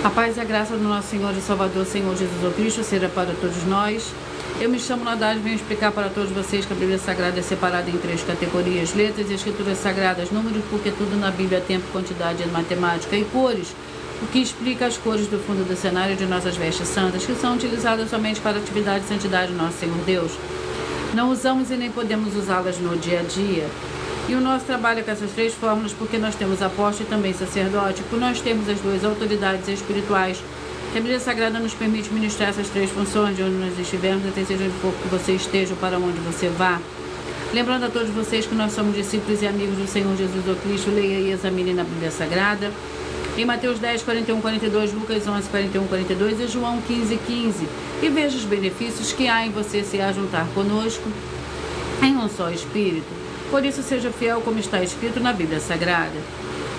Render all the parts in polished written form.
A paz e a graça do nosso Senhor e Salvador, Senhor Jesus Cristo, seja para todos nós. Eu me chamo Nadal e venho explicar para todos vocês que a Bíblia Sagrada é separada em 3 categorias: letras e escrituras sagradas, números, porque tudo na Bíblia é tempo, quantidade, matemática, e cores, o que explica as cores do fundo do cenário de nossas vestes santas, que são utilizadas somente para a atividade e santidade do nosso Senhor Deus. Não usamos e nem podemos usá-las no dia a dia. E o nosso trabalho é com essas 3 fórmulas, porque nós temos apóstolo e também sacerdote, por nós temos as 2 autoridades espirituais. A Bíblia Sagrada nos permite ministrar essas 3 funções, de onde nós estivermos, até seja onde for que você esteja ou para onde você vá. Lembrando a todos vocês que nós somos discípulos e amigos do Senhor Jesus Cristo, leia e examine na Bíblia Sagrada. Em Mateus 10, 41, 42, Lucas 11, 41, 42 e João 15, 15. E veja os benefícios que há em você se ajuntar conosco em um só Espírito. Por isso, seja fiel como está escrito na Bíblia Sagrada.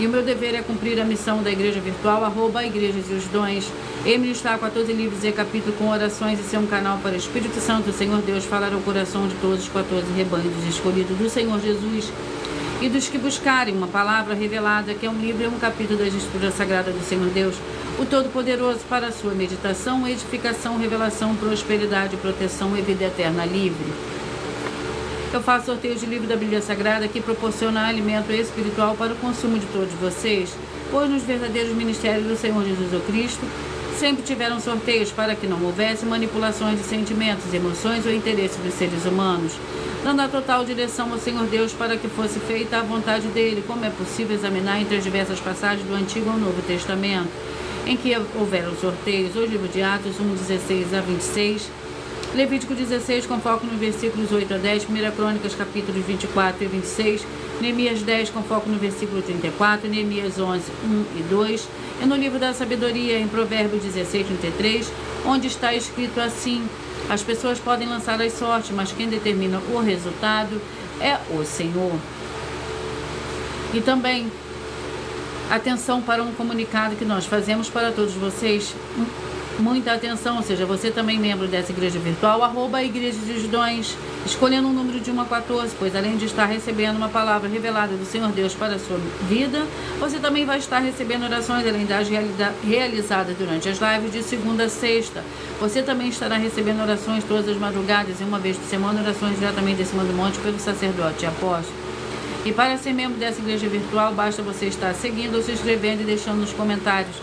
E o meu dever é cumprir a missão da Igreja Virtual, @igrejas e os dons, e ministrar 14 livros e capítulos com orações e ser um canal para o Espírito Santo, o Senhor Deus, falar ao coração de todos os 14 rebanhos escolhidos do Senhor Jesus e dos que buscarem uma palavra revelada, que é um livro e um capítulo da Escritura Sagrada do Senhor Deus, o Todo-Poderoso, para a sua meditação, edificação, revelação, prosperidade, proteção e vida eterna livre. Eu faço sorteio de livro da Bíblia Sagrada que proporciona alimento espiritual para o consumo de todos vocês, pois nos verdadeiros ministérios do Senhor Jesus Cristo sempre tiveram sorteios para que não houvesse manipulações de sentimentos, emoções ou interesses dos seres humanos, dando a total direção ao Senhor Deus para que fosse feita a vontade dele, como é possível examinar entre as diversas passagens do Antigo ao Novo Testamento, em que houveram sorteios, o livro de Atos 1, 16 a 26, Levítico 16, com foco nos versículos 8 a 10, 1 Crônicas, capítulos 24 e 26, Neemias 10, com foco no versículo 34, Neemias 11, 1 e 2, e no livro da sabedoria, em Provérbios 16, 33, onde está escrito assim: as pessoas podem lançar as sortes, mas quem determina o resultado é o Senhor. E também, atenção para um comunicado que nós fazemos para todos vocês. Muita atenção, ou seja, você também membro dessa igreja virtual, @igrejas e os dons, escolhendo um número de 1 a 14, pois além de estar recebendo uma palavra revelada do Senhor Deus para a sua vida, você também vai estar recebendo orações, além das realizadas durante as lives de segunda a sexta. Você também estará recebendo orações todas as madrugadas e uma vez por semana, orações diretamente de cima do monte pelo sacerdote e apóstolo. E para ser membro dessa igreja virtual, basta você estar seguindo ou se inscrevendo e deixando nos comentários,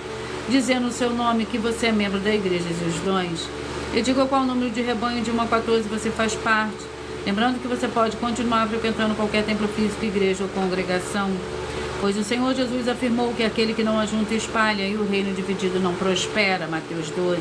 dizendo o seu nome, que você é membro da Igreja e os Dons. Eu digo qual número de rebanho de 1 a 14 você faz parte. Lembrando que você pode continuar frequentando qualquer templo físico, igreja ou congregação, pois o Senhor Jesus afirmou que aquele que não ajunta espalha e o reino dividido não prospera. Mateus 12.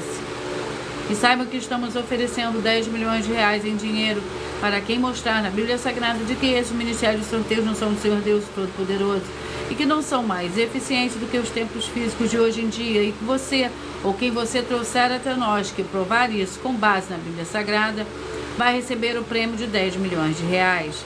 E saibam que estamos oferecendo 10 milhões de reais em dinheiro para quem mostrar na Bíblia Sagrada de que esses ministérios de sorteios não são do Senhor Deus Todo-Poderoso e que não são mais eficientes do que os templos físicos de hoje em dia, e que você, ou quem você trouxer até nós, que provar isso com base na Bíblia Sagrada, vai receber o prêmio de 10 milhões de reais.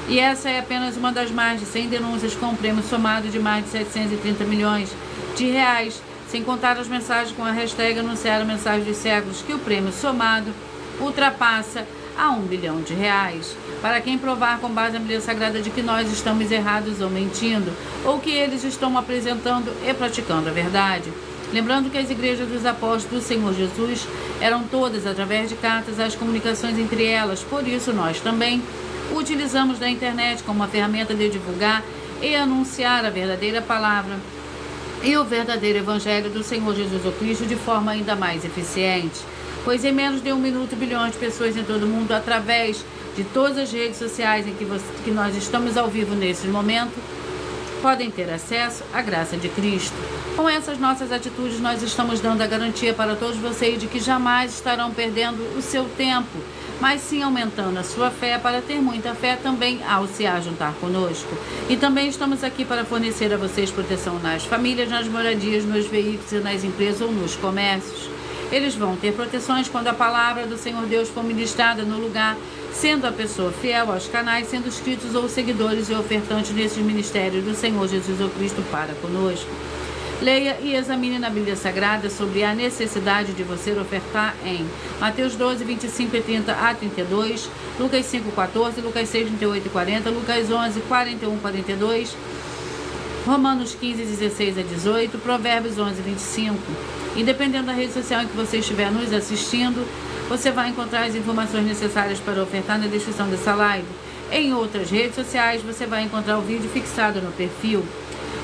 E essa é apenas uma das mais de 100 denúncias com um prêmio somado de mais de 730 milhões de reais, sem contar as mensagens com a hashtag anunciar a mensagem dos séculos, que o prêmio somado ultrapassa a 1 bilhão de reais. Para quem provar com base na Bíblia Sagrada de que nós estamos errados ou mentindo, ou que eles estão apresentando e praticando a verdade. Lembrando que as igrejas dos apóstolos do Senhor Jesus eram todas através de cartas, as comunicações entre elas, por isso nós também utilizamos da internet como uma ferramenta de divulgar e anunciar a verdadeira palavra e o verdadeiro evangelho do Senhor Jesus Cristo de forma ainda mais eficiente. Pois em menos de 1 minuto, bilhões de pessoas em todo o mundo, através de todas as redes sociais em que nós estamos ao vivo nesse momento, podem ter acesso à graça de Cristo. Com essas nossas atitudes, nós estamos dando a garantia para todos vocês de que jamais estarão perdendo o seu tempo, mas sim aumentando a sua fé, para ter muita fé também ao se ajuntar conosco. E também estamos aqui para fornecer a vocês proteção nas famílias, nas moradias, nos veículos e nas empresas ou nos comércios. Eles vão ter proteções quando a palavra do Senhor Deus for ministrada no lugar, sendo a pessoa fiel aos canais, sendo inscritos ou seguidores e ofertantes nesses ministérios do Senhor Jesus Cristo para conosco. Leia e examine na Bíblia Sagrada sobre a necessidade de você ofertar em Mateus 12, 25 e 30 a 32, Lucas 5, 14, Lucas 6, 38 e 40, Lucas 11, 41 e 42, Romanos 15, 16 a 18, Provérbios 11, 25. E dependendo da rede social em que você estiver nos assistindo, você vai encontrar as informações necessárias para ofertar na descrição dessa live. Em outras redes sociais, você vai encontrar o vídeo fixado no perfil.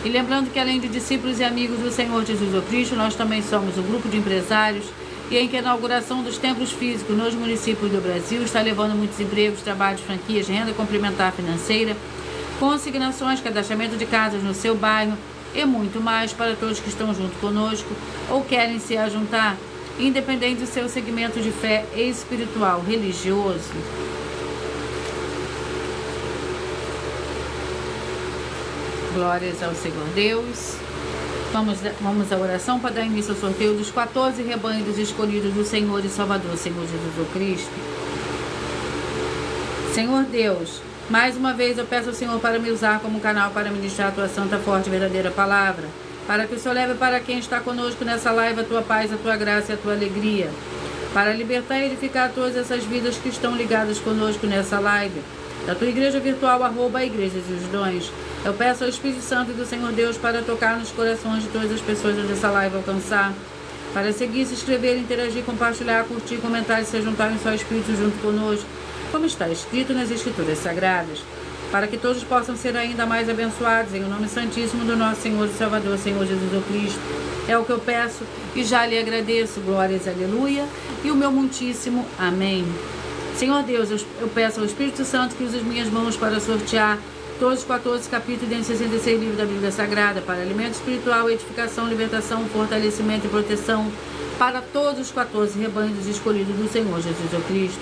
E lembrando que além de discípulos e amigos do Senhor Jesus o Cristo, nós também somos um grupo de empresários e em que a inauguração dos templos físicos nos municípios do Brasil está levando muitos empregos, trabalhos, franquias, renda complementar financeira, consignações, cadastramento de casas no seu bairro e muito mais para todos que estão junto conosco ou querem se ajuntar, independente do seu segmento de fé espiritual, religioso. Glórias ao Senhor Deus. Vamos à oração para dar início ao sorteio dos 14 rebanhos escolhidos do Senhor e Salvador, Senhor Jesus o Cristo. Senhor Deus, mais uma vez eu peço ao Senhor para me usar como canal para ministrar a tua santa, forte e verdadeira palavra, para que o Senhor leve para quem está conosco nessa live a tua paz, a tua graça e a tua alegria, para libertar e edificar todas essas vidas que estão ligadas conosco nessa live, da tua igreja virtual, @ Igrejas e os Dons. Eu peço ao Espírito Santo do Senhor Deus para tocar nos corações de todas as pessoas onde essa live alcançar, para seguir, se inscrever, interagir, compartilhar, curtir, comentar e se juntar em só Espírito junto conosco, como está escrito nas Escrituras Sagradas, para que todos possam ser ainda mais abençoados em o nome santíssimo do nosso Senhor e Salvador, Senhor Jesus o Cristo. É o que eu peço e já lhe agradeço. Glórias, aleluia, e o meu muitíssimo amém. Senhor Deus, eu peço ao Espírito Santo que use as minhas mãos para sortear todos os 14 capítulos dentro de 66 livros da Bíblia Sagrada, para alimento espiritual, edificação, libertação, fortalecimento e proteção para todos os 14 rebanhos escolhidos do Senhor Jesus o Cristo.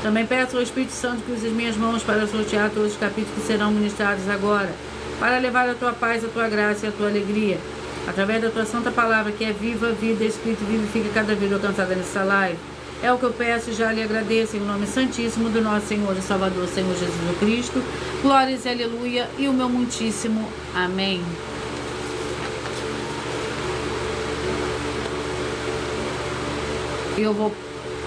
Também peço ao Espírito Santo que use as minhas mãos para sortear todos os capítulos que serão ministrados agora, para levar a tua paz, a tua graça e a tua alegria, através da tua santa palavra, que é viva, vida, Espírito vivifica cada vida alcançada nessa live. É o que eu peço e já lhe agradeço em nome santíssimo do nosso Senhor e Salvador, Senhor Jesus o Cristo. Glórias e aleluia, e o meu muitíssimo amém. Eu vou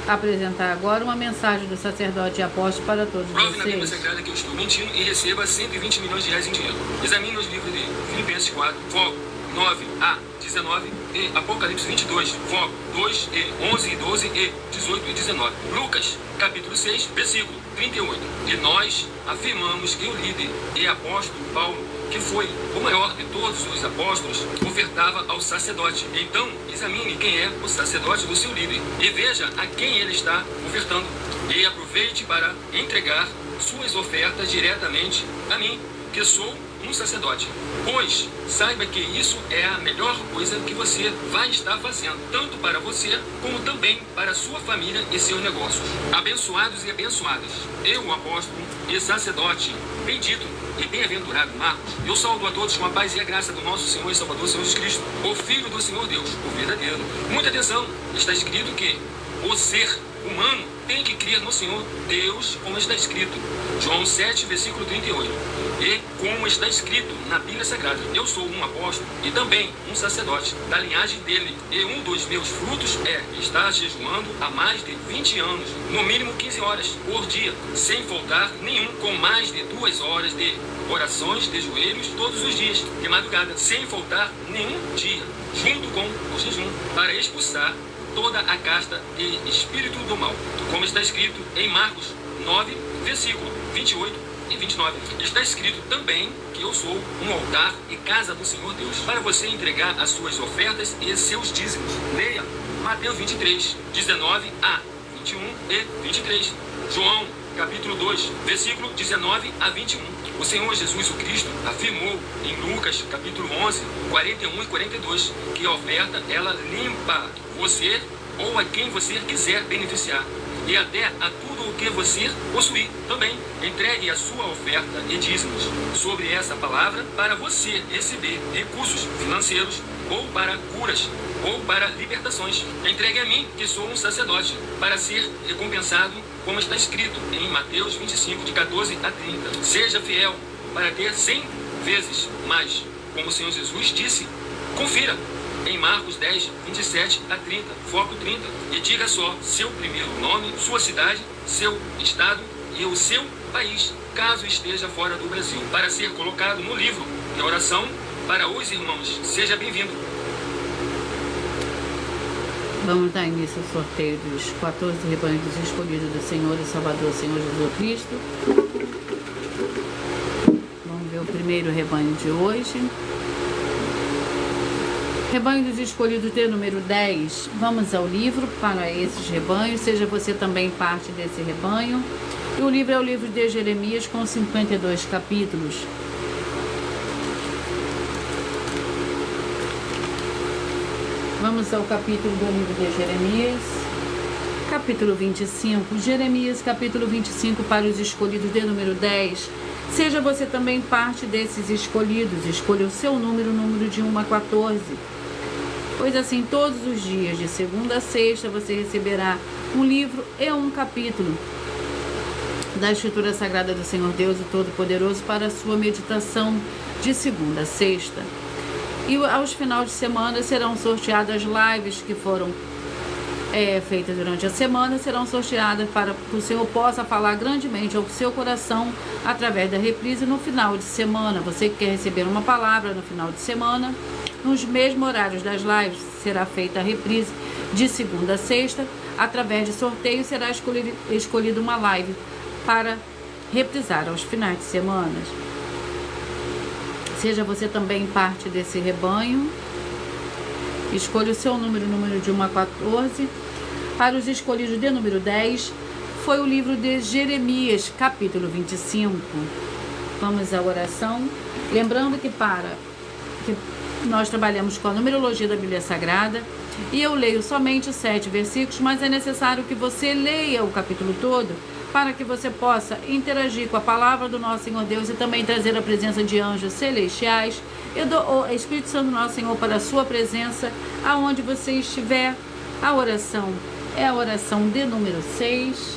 apresentar agora uma mensagem do sacerdote e apóstolo para todos vocês. Prove na Bíblia Sagrada que eu estou mentindo e receba 120 milhões de reais em dinheiro. Examine os livros de Filipenses 4, foco 9a 19 e Apocalipse 22, foco 2 e 11 e 12 e 18 e 19. Lucas, capítulo 6, versículo 38. E nós afirmamos que o líder e apóstolo Paulo, que foi o maior de todos os apóstolos, ofertava ao sacerdote. Então, examine quem é o sacerdote do seu líder e veja a quem ele está ofertando. E aproveite para entregar suas ofertas diretamente a mim, que sou um sacerdote. Pois saiba que isso é a melhor coisa que você vai estar fazendo, tanto para você como também para sua família e seu negócio. Abençoados e abençoadas, eu, apóstolo e sacerdote, bendito e bem-aventurado Marcos, eu saúdo a todos com a paz e a graça do nosso Senhor e Salvador, Senhor Jesus Cristo, o Filho do Senhor Deus, o verdadeiro. Muita atenção, está escrito que o ser humano tem que crer no Senhor Deus, como está escrito, João 7, versículo 38. E como está escrito na Bíblia Sagrada, eu sou um apóstolo e também um sacerdote da linhagem dele, e um dos meus frutos é estar jejuando há mais de 20 anos, no mínimo 15 horas por dia, sem faltar nenhum, com mais de 2 horas de orações de joelhos todos os dias, de madrugada, sem faltar nenhum dia, junto com o jejum, para expulsar toda a casta e espírito do mal, como está escrito em Marcos 9, versículo 28 e 29. Está escrito também que eu sou um altar e casa do Senhor Deus, para você entregar as suas ofertas e seus dízimos. Leia Mateus 23, 19 a 21 e 23. João, capítulo 2, versículo 19 a 21. O Senhor Jesus o Cristo afirmou em Lucas, capítulo 11, 41 e 42, que a oferta, ela limpa você ou a quem você quiser beneficiar, e até a tudo o que você possuir também. Entregue a sua oferta e dízimos sobre essa palavra para você receber recursos financeiros, ou para curas, ou para libertações. Entregue a mim, que sou um sacerdote, para ser recompensado, como está escrito em Mateus 25, de 14 a 30. Seja fiel para ter 100 vezes mais, como o Senhor Jesus disse. Confira em Marcos 10, 27 a 30, foco 30, e diga só seu primeiro nome, sua cidade, seu estado e o seu país, caso esteja fora do Brasil, para ser colocado no livro de oração para os irmãos. Seja bem-vindo. Vamos dar início ao sorteio dos 14 rebanhos escolhidos do Senhor e Salvador, Senhor Jesus Cristo. Vamos ver o primeiro rebanho de hoje. Rebanho dos escolhidos de número 10. Vamos ao livro para esses rebanhos. Seja você também parte desse rebanho. E o livro é o livro de Jeremias, com 52 capítulos. Vamos ao capítulo do livro de Jeremias, capítulo 25. Jeremias, capítulo 25, para os escolhidos de número 10. Seja você também parte desses escolhidos. Escolha o seu número de 1 a 14. Pois assim, todos os dias, de segunda a sexta, você receberá um livro e um capítulo da Escritura Sagrada do Senhor Deus, o Todo-Poderoso, para a sua meditação de segunda a sexta. E aos finais de semana serão sorteadas lives que foram feitas durante a semana, serão sorteadas para que o Senhor possa falar grandemente ao seu coração através da reprise no final de semana. Você que quer receber uma palavra no final de semana, nos mesmos horários das lives, será feita a reprise de segunda a sexta. Através de sorteio será escolhida uma live para reprisar aos finais de semana. Seja você também parte desse rebanho. Escolha o seu número de 1 a 14. Para os escolhidos de número 10, foi o livro de Jeremias, capítulo 25. Vamos à oração. Lembrando que nós trabalhamos com a numerologia da Bíblia Sagrada e eu leio somente 7 versículos, mas é necessário que você leia o capítulo todo para que você possa interagir com a palavra do nosso Senhor Deus e também trazer a presença de anjos celestiais e do Espírito Santo nosso Senhor para a sua presença aonde você estiver. A oração é a oração de número 6.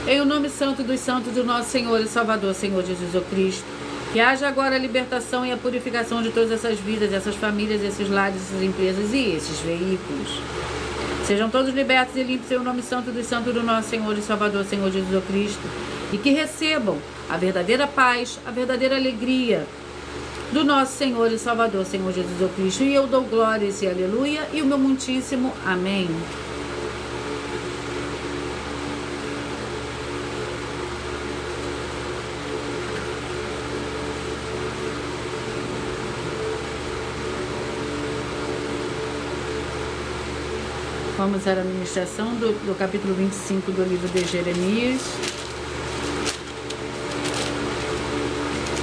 Em o nome santo dos santos do nosso Senhor e Salvador, Senhor Jesus Cristo, que haja agora a libertação e a purificação de todas essas vidas, essas famílias, esses lares, essas empresas e esses veículos. Sejam todos libertos e limpos em o nome santo dos santos do nosso Senhor e Salvador, Senhor Jesus Cristo, e que recebam a verdadeira paz, a verdadeira alegria do nosso Senhor e Salvador, Senhor Jesus Cristo. E eu dou glórias e aleluia e o meu muitíssimo amém. Vamos à administração do capítulo 25 do livro de Jeremias,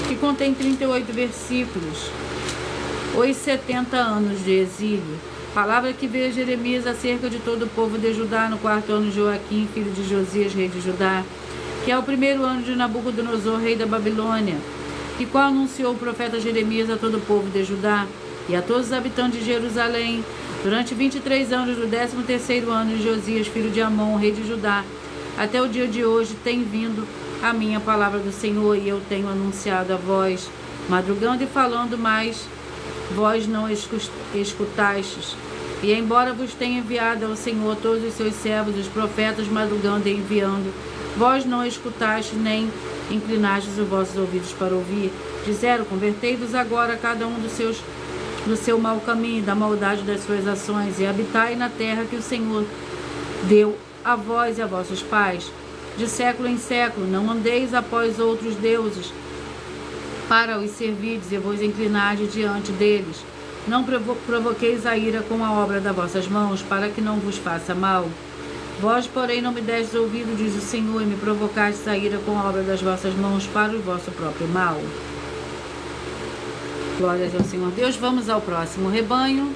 que contém 38 versículos. Os 70 anos de exílio. Palavra que veio Jeremias acerca de todo o povo de Judá no 4º ano de Joaquim, filho de Josias, rei de Judá, que é o 1º ano de Nabucodonosor, rei da Babilônia, e qual anunciou o profeta Jeremias a todo o povo de Judá e a todos os habitantes de Jerusalém, durante 23 anos do 13º ano de Josias, filho de Amon, rei de Judá, até o dia de hoje tem vindo a minha palavra do Senhor, e eu tenho anunciado a vós, madrugando e falando, mas vós não escutastes. E embora vos tenha enviado ao Senhor todos os seus servos, os profetas, madrugando e enviando, vós não escutastes, nem inclinastes os vossos ouvidos para ouvir. Disseram: convertei-vos agora cada um do seu mau caminho, da maldade das suas ações, e habitai na terra que o Senhor deu a vós e a vossos pais. De século em século, não andeis após outros deuses, para os servirdes e vos inclinardes diante deles. Não provoqueis a ira com a obra das vossas mãos, para que não vos faça mal. Vós, porém, não me destes ouvido, diz o Senhor, e me provocastes a ira com a obra das vossas mãos, para o vosso próprio mal. Glórias ao Senhor Deus. Vamos ao próximo rebanho.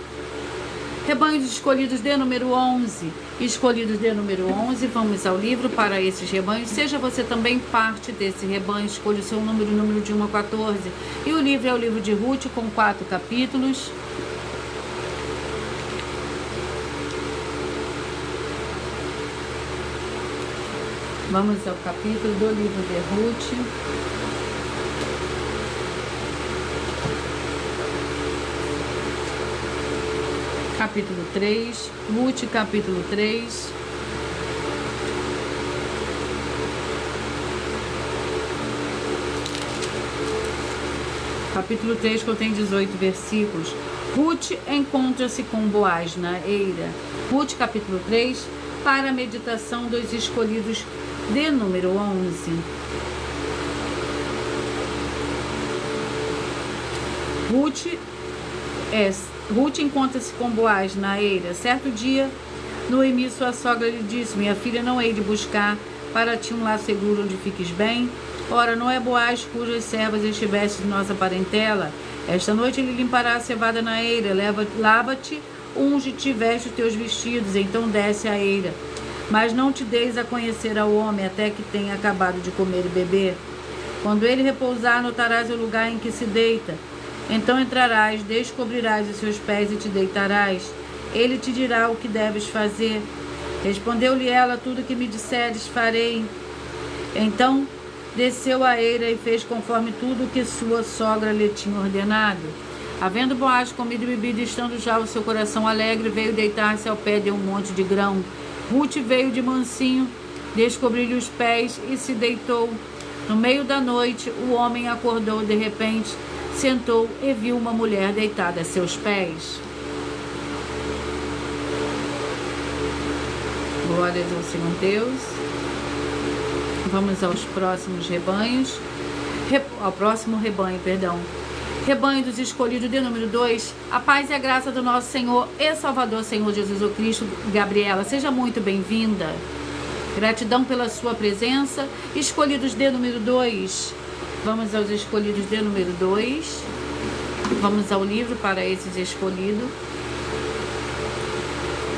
Rebanho dos escolhidos de número 11. Escolhidos de número 11. Vamos ao livro para esses rebanhos. Seja você também parte desse rebanho. Escolha o seu número de 1 a 14. E o livro é o livro de Ruth, com 4 capítulos. Vamos ao capítulo do livro de Ruth. Capítulo 3, Ruth, capítulo 3. Capítulo 3 contém 18 versículos. Ruth encontra-se com Boaz na eira. Ruth, capítulo 3, para a meditação dos escolhidos de número 11. Ruth encontra-se com Boaz na eira. Certo dia, Noemi, sua sogra, lhe disse: minha filha, não hei de buscar para ti um lar seguro onde fiques bem? Ora, não é Boaz cujas servas estiveste de nossa parentela? Esta noite ele limpará a cevada na eira. Lava-te, unge-te, veste os teus vestidos, então desce a eira. Mas não te deis a conhecer ao homem até que tenha acabado de comer e beber. Quando ele repousar, notarás o lugar em que se deita. Então entrarás, descobrirás os seus pés e te deitarás. Ele te dirá o que deves fazer. Respondeu-lhe ela: tudo que me disseres farei. Então desceu a eira e fez conforme tudo o que sua sogra lhe tinha ordenado. Havendo Boaz comido e bebido, estando já o seu coração alegre, veio deitar-se ao pé de um monte de grão. Ruth veio de mansinho, descobriu-lhe os pés e se deitou. No meio da noite, o homem acordou de repente, sentou e viu uma mulher deitada a seus pés. Glórias ao Senhor Deus. Vamos aos próximos rebanhos. Ao próximo rebanho, perdão. Rebanho dos escolhidos de número 2. A paz e a graça do nosso Senhor e Salvador, Senhor Jesus o Cristo. Gabriela, seja muito bem-vinda. Gratidão pela sua presença. Escolhidos de número 2. Vamos aos escolhidos de número 2. Vamos ao livro para esses escolhidos.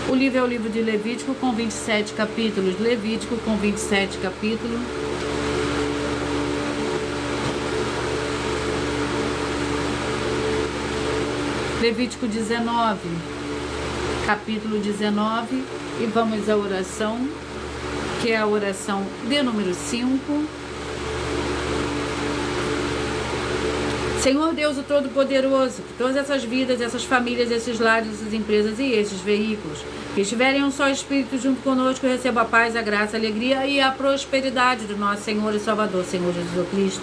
O livro é o livro de Levítico com 27 capítulos. Levítico com 27 capítulos. Levítico 19, capítulo 19. E vamos à oração, que é a oração de número 5. Senhor Deus, o Todo-Poderoso, que todas essas vidas, essas famílias, esses lares, essas empresas e esses veículos que estiverem um só Espírito junto conosco, receba a paz, a graça, a alegria e a prosperidade do nosso Senhor e Salvador, Senhor Jesus Cristo.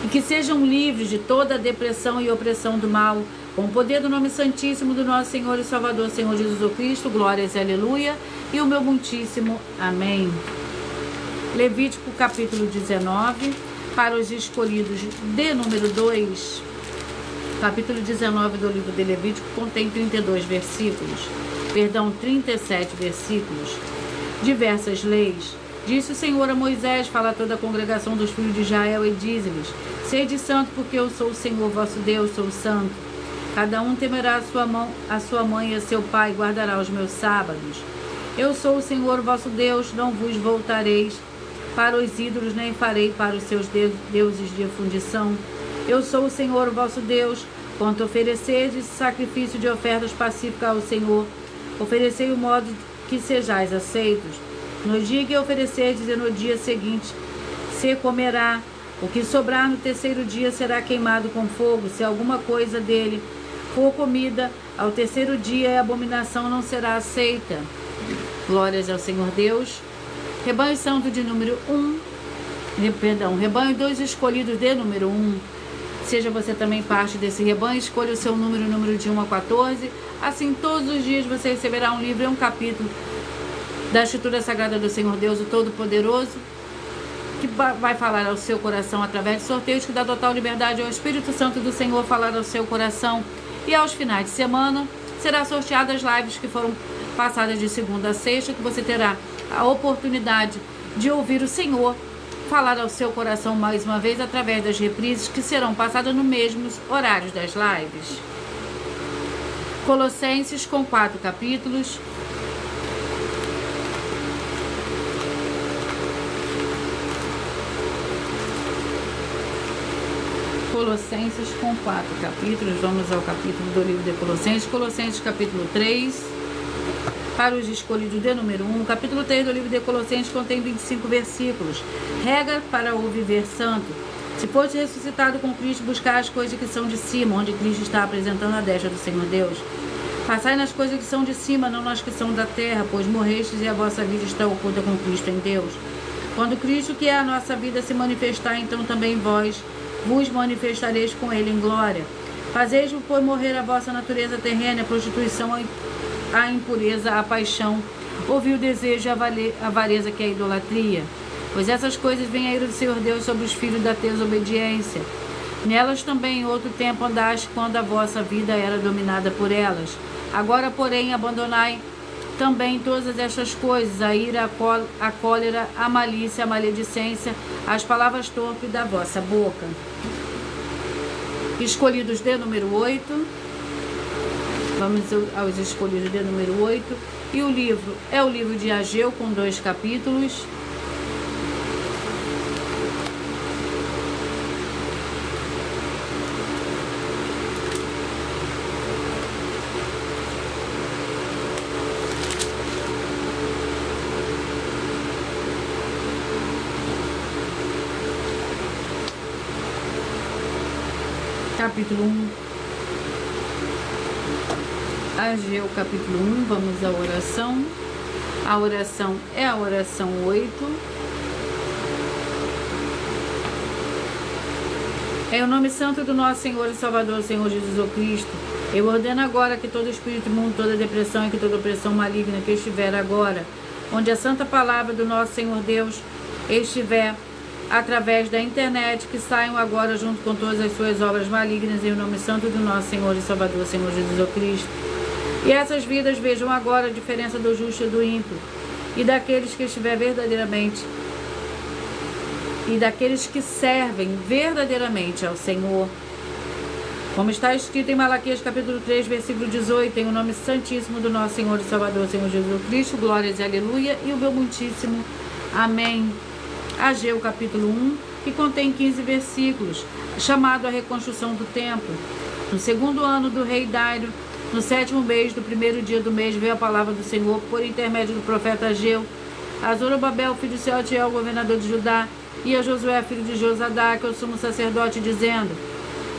E que sejam livres de toda a depressão e opressão do mal, com o poder do nome santíssimo do nosso Senhor e Salvador, Senhor Jesus Cristo. Glórias e aleluia. E o meu muitíssimo amém. Levítico capítulo 19. Para os escolhidos de número 2, capítulo 19 do livro de Levítico contém 32 versículos, 37 versículos, diversas leis. Disse o Senhor a Moisés: fala a toda a congregação dos filhos de Israel e dize-lhes: sede santo, porque eu sou o Senhor vosso Deus, sou santo. Cada um temerá a sua mãe e a seu pai, e guardará os meus sábados. Eu sou o Senhor vosso Deus, não vos voltareis para os ídolos, nem farei para os seus deuses de fundição. Eu sou o Senhor vosso Deus. Quanto oferecerdes sacrifício de ofertas pacíficas ao Senhor, oferecei o modo que sejais aceitos. No dia que oferecerdes e no dia seguinte se comerá. O que sobrar no terceiro dia será queimado com fogo. Se alguma coisa dele for comida, ao terceiro dia a abominação não será aceita. Glórias ao Senhor Deus. Rebanho santo de número 1, rebanho dos escolhidos de número 1. Seja você também parte desse rebanho, escolha o seu número de 1 a 14. Assim, todos os dias você receberá um livro e um capítulo da Escritura Sagrada do Senhor Deus, o Todo-Poderoso, que vai falar ao seu coração através de sorteios que dá total liberdade ao Espírito Santo do Senhor falar ao seu coração. E aos finais de semana, será sorteadas as lives que foram passadas de segunda a sexta, que você terá a oportunidade de ouvir o Senhor falar ao seu coração mais uma vez através das reprises que serão passadas nos mesmos horários das lives. Colossenses com 4 capítulos. Colossenses com 4 capítulos. Vamos ao capítulo do livro de Colossenses. Colossenses capítulo 3. Para os escolhidos de número 1, capítulo 3 do livro de Colossenses contém 25 versículos. Regra para o viver santo. Se foste ressuscitado com Cristo, buscar as coisas que são de cima, onde Cristo está apresentando a destra do Senhor Deus. Passai nas coisas que são de cima, não nas que são da terra, pois morrestes e a vossa vida está oculta com Cristo em Deus. Quando Cristo, que é a nossa vida, se manifestar, então também vós vos manifestareis com ele em glória. Fazeis-vos, pois, morrer a vossa natureza terrena, a prostituição, a impureza, a paixão, o vil desejo, a avareza, que é a idolatria. Pois essas coisas vêm a ira do Senhor Deus sobre os filhos da desobediência. Nelas também em outro tempo andaste, quando a vossa vida era dominada por elas. Agora, porém, abandonai também todas estas coisas: a ira, a cólera, a malícia, a maledicência, as palavras torpes da vossa boca. Escolhidos de número 8. Vamos aos escolhidos de número 8. E o livro é o livro de Ageu, com 2 capítulos. Capítulo 1. Ageu, capítulo 1. Vamos à oração. A oração é a oração 8. Em o nome santo do nosso Senhor e Salvador, Senhor Jesus o Cristo, eu ordeno agora que todo espírito imundo, toda depressão e que toda opressão maligna que estiver agora, onde a santa palavra do nosso Senhor Deus estiver, através da internet, que saiam agora junto com todas as suas obras malignas, em nome santo do nosso Senhor e Salvador, Senhor Jesus o Cristo. E essas vidas vejam agora a diferença do justo e do ímpio, e daqueles que estiver verdadeiramente, e daqueles que servem verdadeiramente ao Senhor. Como está escrito em Malaquias capítulo 3, versículo 18, em o nome santíssimo do nosso Senhor e Salvador, Senhor Jesus Cristo, glórias e aleluia, e o meu muitíssimo amém. Ageu capítulo 1, que contém 15 versículos, chamado a reconstrução do templo. No segundo ano do rei Dário, no 7º mês, do 1º dia do mês, veio a palavra do Senhor por intermédio do profeta Ageu a Zorobabel, filho de Sealtiel, governador de Judá, e a Josué, filho de Josadá, que é o sumo sacerdote, dizendo: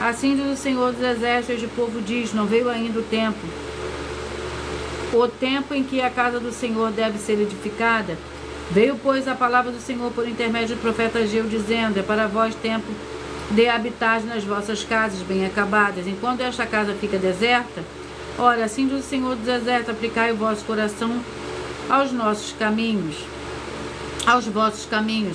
assim diz o Senhor dos exércitos, este povo diz: não veio ainda o tempo em que a casa do Senhor deve ser edificada. Veio, pois, a palavra do Senhor por intermédio do profeta Ageu, dizendo: é para vós tempo de habitar nas vossas casas bem acabadas, enquanto esta casa fica deserta. Ora, assim diz o Senhor dos exércitos: aplicai o vosso coração aos vossos caminhos,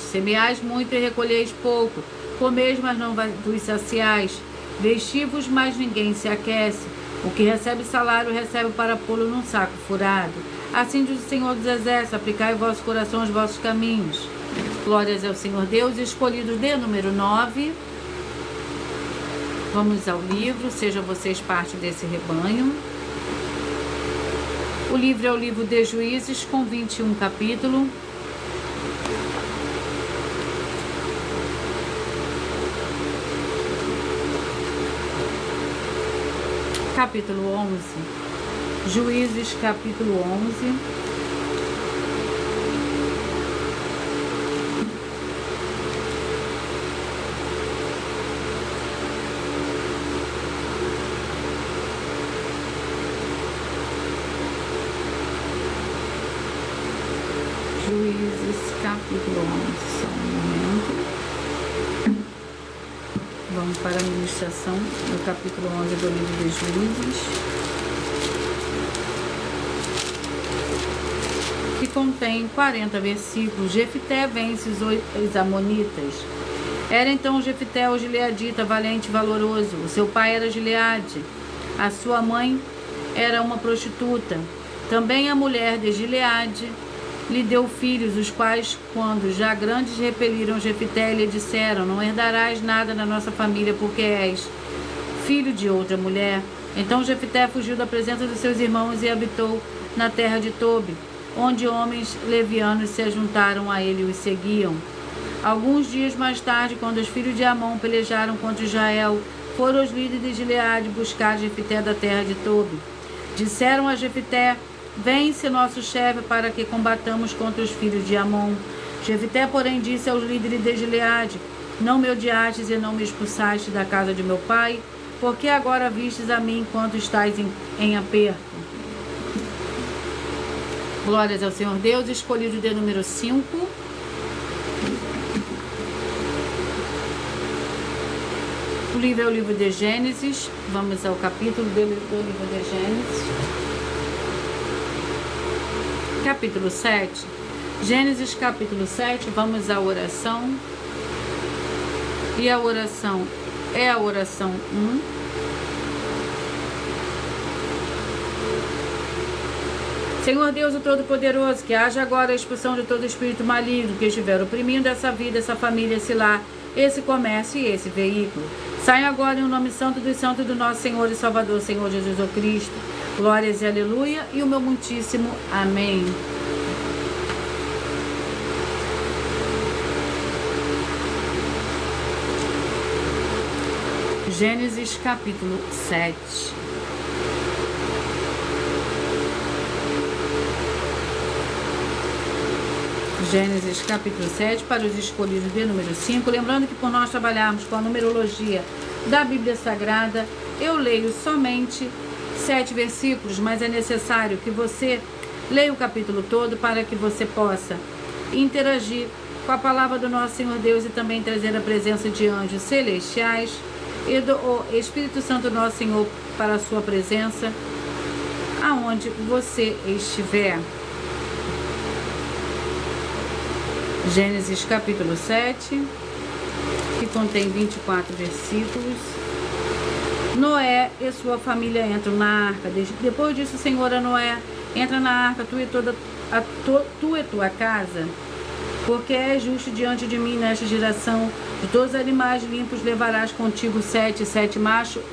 semeais muito e recolheis pouco, comeis, mas não vos saciais, vesti-vos, mas ninguém se aquece. O que recebe salário recebe para pô-lo num saco furado. Assim diz o Senhor dos exércitos: aplicai o vosso coração aos vossos caminhos. Glórias ao Senhor Deus. Escolhidos de número 9. Vamos ao livro, sejam vocês parte desse rebanho. O livro é o livro de Juízes, com 21 capítulos. Capítulo 11. Juízes, capítulo 11. Juízes, capítulo 11. Só um momento. Vamos para a ministração do capítulo 11 do livro de Juízes, que contém 40 versículos. Jefté vence os amonitas. Era então Jefté o gileadita, valente e valoroso. O seu pai era Gileade. A sua mãe era uma prostituta. Também a mulher de Gileade lhe deu filhos, os quais, quando já grandes, repeliram Jefté e lhe disseram: não herdarás nada na nossa família, porque és filho de outra mulher. Então Jefté fugiu da presença dos seus irmãos e habitou na terra de Tobi, onde homens levianos se juntaram a ele e os seguiam. Alguns dias mais tarde, quando os filhos de Amon pelejaram contra Israel, foram os líderes de Gileade buscar Jefté da terra de Tobi. Disseram a Jefté: vence nosso chefe para que combatamos contra os filhos de Amon. Jefté, porém, disse aos líderes de Gileade: não me odiastes e não me expulsaste da casa de meu pai, porque agora vistes a mim enquanto estáis em aperto. Glórias ao Senhor Deus. Escolhido de número 5. livro é o livro de Gênesis. Vamos ao capítulo do livro de Gênesis. Capítulo 7. Gênesis capítulo 7. Vamos à oração. E a oração é a oração 1. Senhor Deus, o Todo-Poderoso, que haja agora a expulsão de todo espírito maligno que estiver oprimindo essa vida, essa família, esse lar, esse comércio e esse veículo. Saia agora em nome santo dos santos do nosso Senhor e Salvador, Senhor Jesus o Cristo. Glórias e aleluia e o meu muitíssimo amém. Gênesis capítulo 7. Gênesis capítulo 7 para os escolhidos de número 5. Lembrando que por nós trabalharmos com a numerologia da Bíblia Sagrada, eu leio somente 7 versículos, mas é necessário que você leia o capítulo todo para que você possa interagir com a palavra do nosso Senhor Deus e também trazer a presença de anjos celestiais e do Espírito Santo nosso Senhor para a sua presença aonde você estiver. Gênesis capítulo 7, que contém 24 versículos. Noé e sua família entram na arca. Depois disso, o Senhor a Noé: entra na arca, tu e tua casa, porque é justo diante de mim nesta geração. De todos os animais limpos levarás contigo 7 machos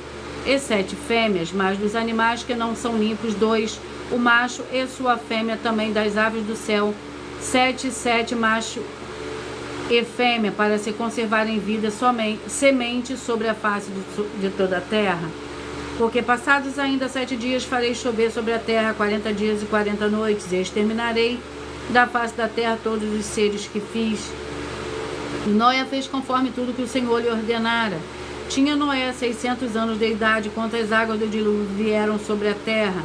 e 7 fêmeas, mas dos animais que não são limpos 2, o macho e sua fêmea, também das aves do céu 7 macho e fêmea, para se conservar em vida somente semente sobre a face de toda a terra. Porque passados ainda 7 dias farei chover sobre a terra 40 dias e 40 noites, e exterminarei da face da terra todos os seres que fiz. E Noé fez conforme tudo que o Senhor lhe ordenara. Tinha Noé 600 anos de idade, quando as águas do dilúvio vieram sobre a terra.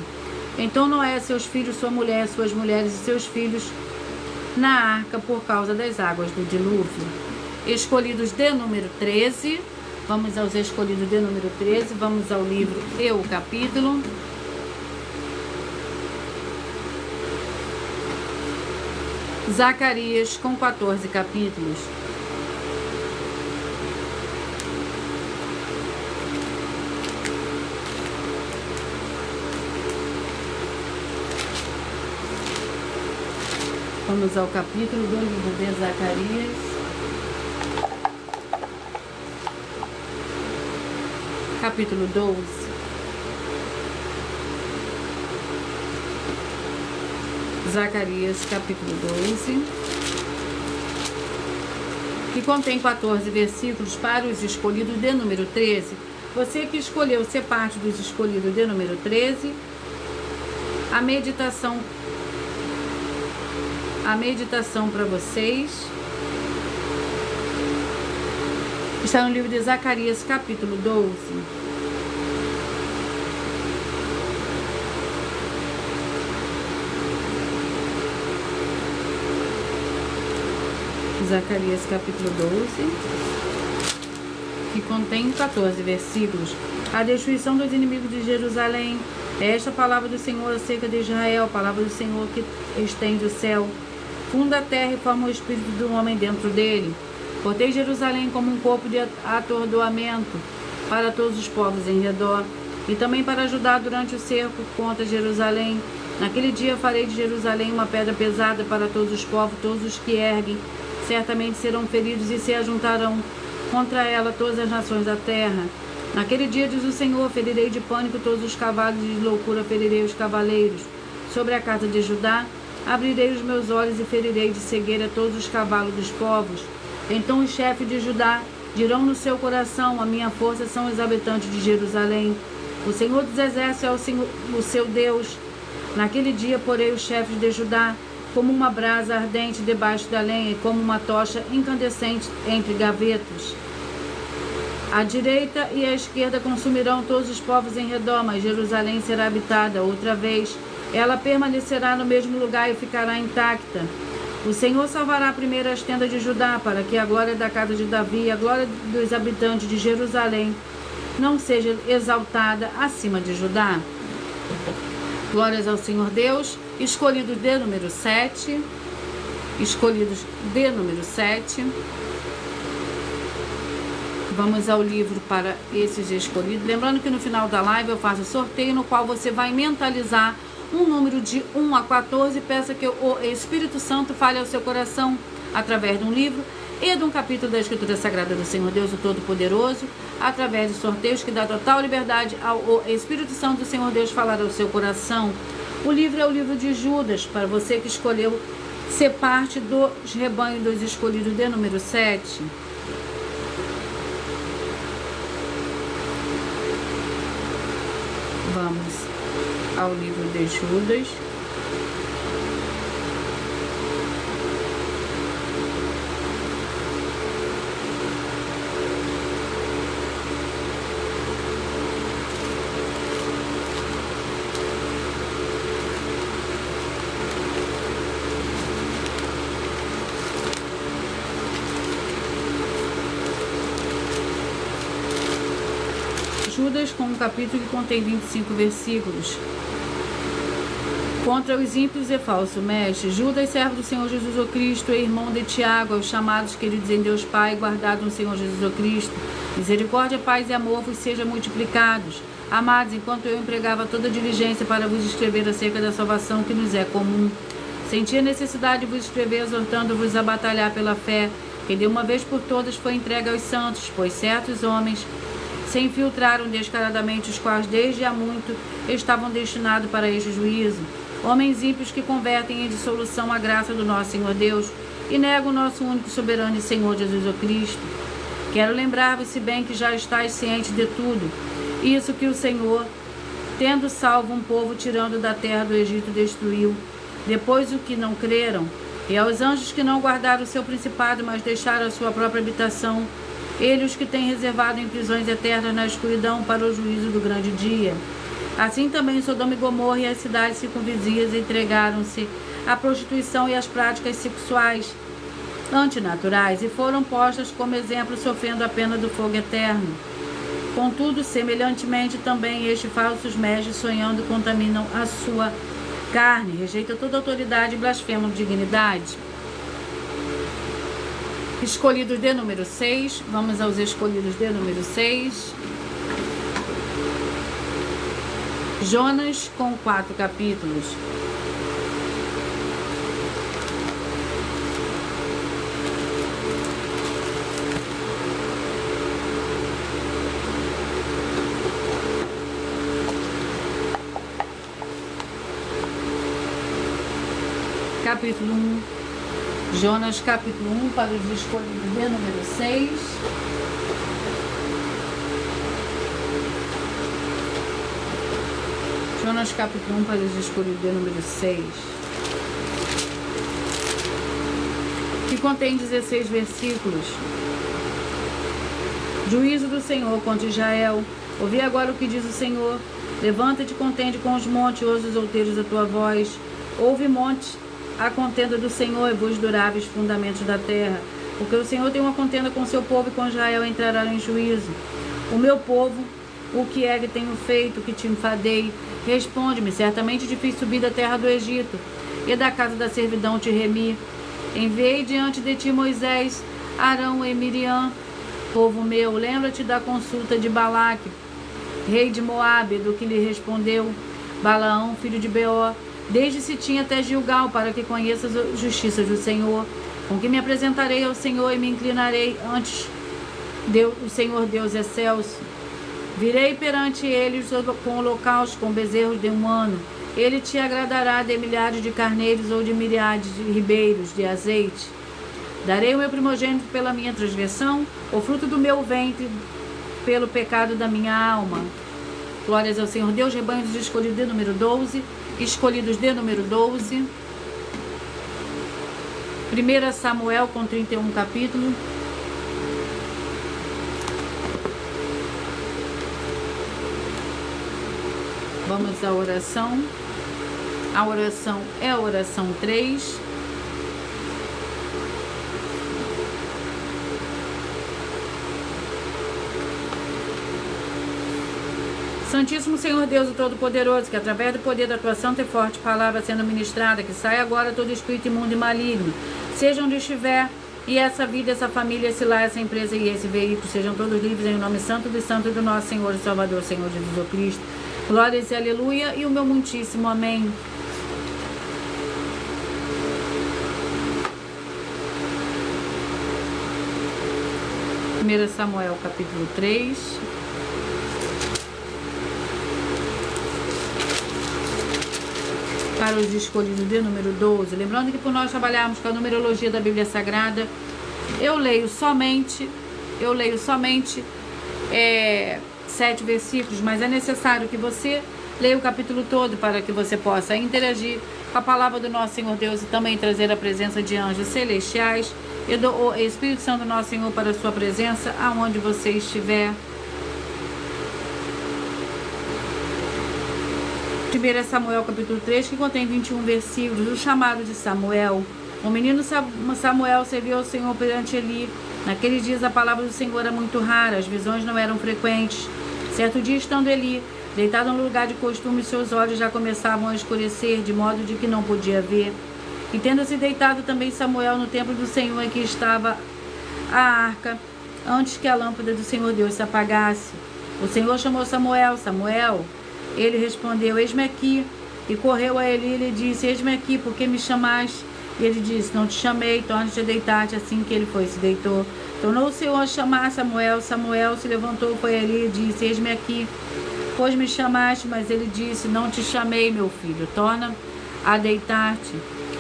Então Noé, seus filhos, sua mulher, suas mulheres e seus filhos na arca por causa das águas do dilúvio. Escolhidos de número 13. Vamos aos escolhidos de número 13. Vamos ao livro e o capítulo. Zacarias com 14 capítulos. Vamos ao capítulo do livro de Zacarias. Capítulo 12. Zacarias, capítulo 12. Que contém 14 versículos para os escolhidos de número 13. Você que escolheu ser parte dos escolhidos de número 13, a meditação para vocês está no livro de Zacarias, capítulo 12. Zacarias, capítulo 12, que contém 14 versículos. A destruição dos inimigos de Jerusalém. Esta palavra do Senhor acerca de Israel, palavra do Senhor que estende o céu, funda a terra e forma o espírito do homem dentro dele. Cortei Jerusalém como um corpo de atordoamento para todos os povos em redor, e também para ajudar durante o cerco contra Jerusalém. Naquele dia farei de Jerusalém uma pedra pesada para todos os povos, todos os que erguem certamente serão feridos e se ajuntarão contra ela todas as nações da terra. Naquele dia, diz o Senhor, ferirei de pânico todos os cavalos e de loucura ferirei os cavaleiros. Sobre a casa de Judá abrirei os meus olhos e ferirei de cegueira todos os cavalos dos povos. Então os chefes de Judá dirão no seu coração: a minha força são os habitantes de Jerusalém. O Senhor dos exércitos é o seu Deus. Naquele dia porei os chefes de Judá como uma brasa ardente debaixo da lenha e como uma tocha incandescente entre gavetos. A direita e a esquerda consumirão todos os povos em redor, mas Jerusalém será habitada outra vez. Ela permanecerá no mesmo lugar e ficará intacta. O Senhor salvará primeiro as tendas de Judá, para que a glória da casa de Davi e a glória dos habitantes de Jerusalém não seja exaltada acima de Judá. Glórias ao Senhor Deus. Escolhidos de número 7. Escolhidos de número 7. Vamos ao livro para esses escolhidos. Lembrando que no final da live eu faço sorteio, no qual você vai mentalizar um número de 1 a 14. Peça que o Espírito Santo fale ao seu coração através de um livro e de um capítulo da Escritura Sagrada do Senhor Deus, o Todo-Poderoso, através de sorteios que dá total liberdade ao Espírito Santo do Senhor Deus falar ao seu coração. O livro é o livro de Judas, para você que escolheu ser parte dos rebanhos dos escolhidos de número 7. Vamos ao livro de Judas. Judas, com um capítulo que contém 25 versículos. Contra os ímpios e falso mestre, Judas, servo do Senhor Jesus o Cristo, e irmão de Tiago, aos chamados queridos em Deus Pai, guardados no Senhor Jesus o Cristo. Misericórdia, paz e amor vos sejam multiplicados. Amados, enquanto eu empregava toda diligência para vos escrever acerca da salvação que nos é comum, senti a necessidade de vos escrever, exortando-vos a batalhar pela fé, que de uma vez por todas foi entregue aos santos, pois certos homens se infiltraram descaradamente, os quais desde há muito estavam destinados para este juízo. Homens ímpios que convertem em dissolução a graça do nosso Senhor Deus e negam o nosso único soberano e Senhor Jesus o Cristo. Quero lembrar-vos, se bem que já estáis cientes de tudo, isso que o Senhor, tendo salvo um povo tirando da terra do Egito, destruiu. Depois o que não creram, e aos anjos que não guardaram o seu principado, mas deixaram a sua própria habitação, ele os que tem reservado em prisões eternas na escuridão para o juízo do grande dia. Assim também Sodoma e Gomorra e as cidades circunvizinhas entregaram-se à prostituição e às práticas sexuais antinaturais e foram postas como exemplo, sofrendo a pena do fogo eterno. Contudo, semelhantemente também estes falsos mestres, sonhando, contaminam a sua carne, rejeitam toda autoridade e blasfemam dignidade. Escolhidos de número 6, vamos aos escolhidos de número 6. Jonas, com 4 capítulos. Capítulo 1. Jonas, capítulo 1, para os escolhidos de número 6. Jonas, capítulo 1, para os escolhidos de número 6. Que contém 16 versículos. Juízo do Senhor contra Israel. Ouvi agora o que diz o Senhor. Levanta-te e contende com os montes, os outeiros a tua voz. Ouve, montes, a contenda do Senhor e vos duráveis fundamentos da terra, porque o Senhor tem uma contenda com seu povo e com Israel entrará em juízo. O meu povo, o que é que tenho feito, que te enfadei? Responde-me, certamente te fiz subir da terra do Egito, e da casa da servidão te remi. Enviei diante de ti Moisés, Arão e Miriam. Povo meu, lembra-te da consulta de Balaque, rei de Moabe, do que lhe respondeu Balaão, filho de Beor. Desde Sitim até Gilgal, para que conheças a justiça do Senhor, com que me apresentarei ao Senhor e me inclinarei antes o Senhor Deus excelso. Virei perante ele com holocaustos, com bezerros de um ano. Ele te agradará de milhares de carneiros ou de milhares de ribeiros de azeite. Darei o meu primogênito pela minha transgressão, o fruto do meu ventre pelo pecado da minha alma. Glórias ao Senhor Deus, rebanhos de escolhidos de número 12. Escolhidos de número 12. 1 Samuel, com 31 capítulos. Vamos à oração. A oração é a oração 3. Santíssimo Senhor Deus, o Todo-Poderoso, que através do poder da tua santa e forte palavra sendo ministrada, que saia agora todo espírito imundo e maligno, seja onde estiver, e essa vida, essa família, esse lar, essa empresa e esse veículo, sejam todos livres em nome santo dos santos do nosso Senhor e Salvador, Senhor Jesus Cristo. Glórias e aleluia, e o meu muitíssimo amém. Primeiro Samuel, capítulo 3. Para os escolhidos de número 12. Lembrando que por nós trabalharmos com a numerologia da Bíblia Sagrada, eu leio somente 7 versículos, mas é necessário que você leia o capítulo todo para que você possa interagir com a palavra do nosso Senhor Deus e também trazer a presença de anjos celestiais e do Espírito Santo do nosso Senhor para a sua presença aonde você estiver. 1 Samuel capítulo 3, que contém 21 versículos. O chamado de Samuel. O menino Samuel serviu ao Senhor perante Eli. Naqueles dias a palavra do Senhor era muito rara, as visões não eram frequentes. Certo dia, estando Eli deitado no lugar de costume, seus olhos já começavam a escurecer, de modo de que não podia ver. E tendo-se deitado também Samuel no templo do Senhor, em que estava a arca, antes que a lâmpada do Senhor Deus se apagasse. O Senhor chamou Samuel, Samuel. Ele respondeu, eis-me aqui. E correu a Eli e lhe disse, eis-me aqui, por que me chamaste? E ele disse, não te chamei, torne-te a deitar-te. Assim que ele foi e se deitou. Tornou o Senhor a chamar Samuel. Samuel se levantou, foi a Eli e disse, eis-me aqui, pois me chamaste. Mas ele disse, não te chamei, meu filho, torna a deitar-te.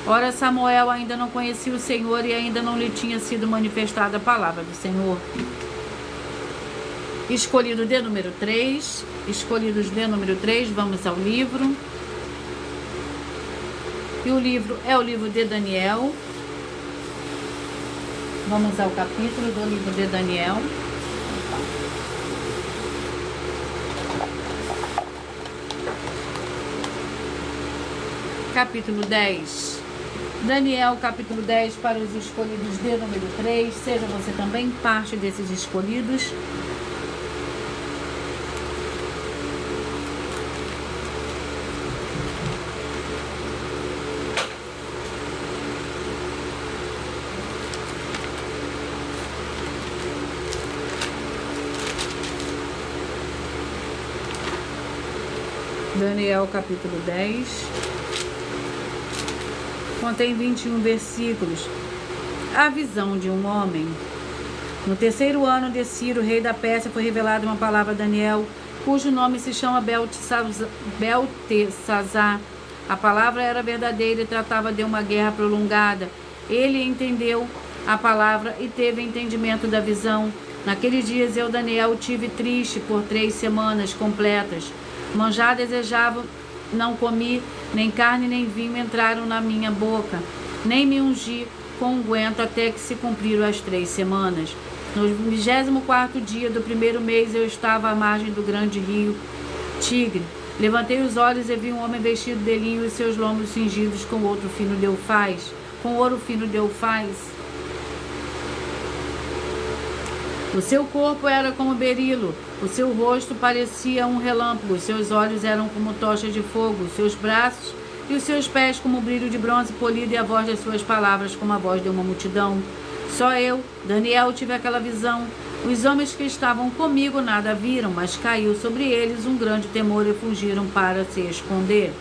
Ora, Samuel ainda não conhecia o Senhor e ainda não lhe tinha sido manifestada a palavra do Senhor. Escolhido de número 3. Escolhidos de número 3, vamos ao livro. E o livro é o livro de Daniel. Vamos ao capítulo do livro de Daniel. Capítulo 10. Daniel, capítulo 10, para os escolhidos de número 3. Seja você também parte desses escolhidos. Daniel, capítulo 10. Contém 21 versículos. A visão de um homem. No terceiro ano de Ciro, rei da Pérsia, foi revelada uma palavra a Daniel, cujo nome se chama Beltesazar. A palavra era verdadeira e tratava de uma guerra prolongada. Ele entendeu a palavra e teve entendimento da visão. Naqueles dias eu, Daniel, tive triste por 3 semanas completas. Manjar desejava, não comi, nem carne nem vinho entraram na minha boca, nem me ungi com unguento até que se cumpriram as 3 semanas. No 24º dia do primeiro mês eu estava à margem do grande rio Tigre. Levantei os olhos e vi um homem vestido de linho e seus lombos cingidos com ouro fino de Ufaz. O seu corpo era como berilo, o seu rosto parecia um relâmpago, os seus olhos eram como tochas de fogo, os seus braços e os seus pés como brilho de bronze polido e a voz das suas palavras como a voz de uma multidão. Só eu, Daniel, tive aquela visão. Os homens que estavam comigo nada viram, mas caiu sobre eles um grande temor e fugiram para se esconder.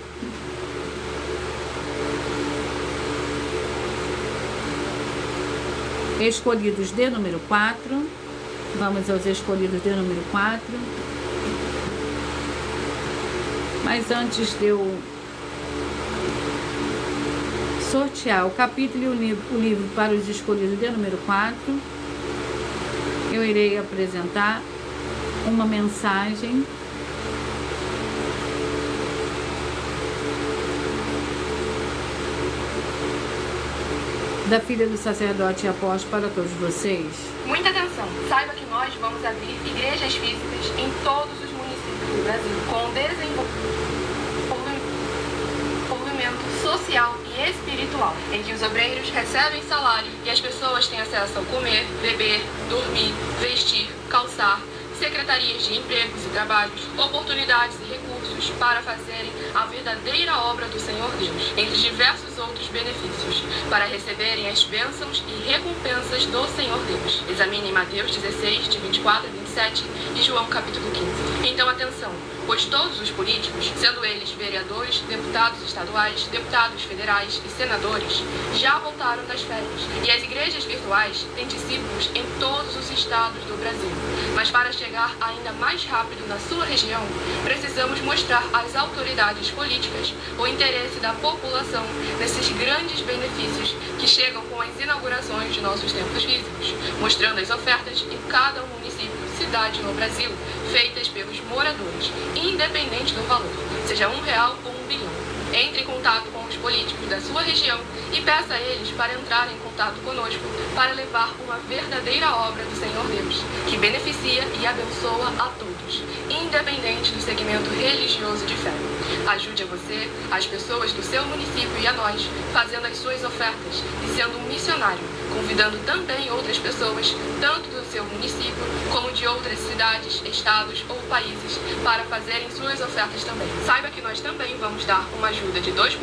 Escolhidos de número 4. Vamos aos escolhidos de número 4. Mas antes de eu sortear o capítulo e o livro para os escolhidos de número 4, eu irei apresentar uma mensagem da filha do sacerdote e apóstolo para todos vocês. Muita atenção! Saiba que nós vamos abrir igrejas físicas em todos os municípios do Brasil, com desenvolvimento social e espiritual, em que os obreiros recebem salário e as pessoas têm acesso ao comer, beber, dormir, vestir, calçar, secretarias de empregos e trabalhos, oportunidades e recursos para fazerem a verdadeira obra do Senhor Deus, entre diversos outros benefícios, para receberem as bênçãos e recompensas do Senhor Deus. Examine Mateus 16, de 24 a 27 e João capítulo 15. Então, atenção, pois todos os políticos, sendo eles vereadores, deputados estaduais, deputados federais e senadores, já voltaram das férias, e as igrejas virtuais têm discípulos em todos os estados do Brasil. Mas para chegar ainda mais rápido na sua região, precisamos mostrar às autoridades políticas o interesse da população nesses grandes benefícios que chegam com as inaugurações de nossos templos físicos, mostrando as ofertas em cada município, cidade no Brasil, feitas pelos moradores, independente do valor, seja R$1 ou R$1 bilhão. Entre em contato com os políticos da sua região e peça a eles para entrar em contato conosco para levar uma verdadeira obra do Senhor Deus, que beneficia e abençoa a todos, independente do segmento religioso de fé. Ajude a você, as pessoas do seu município e a nós, fazendo as suas ofertas e sendo um missionário, convidando também outras pessoas, tanto do seu município como de outras cidades, estados ou países, para fazerem suas ofertas também. Saiba que nós também vamos dar uma ajuda de 2%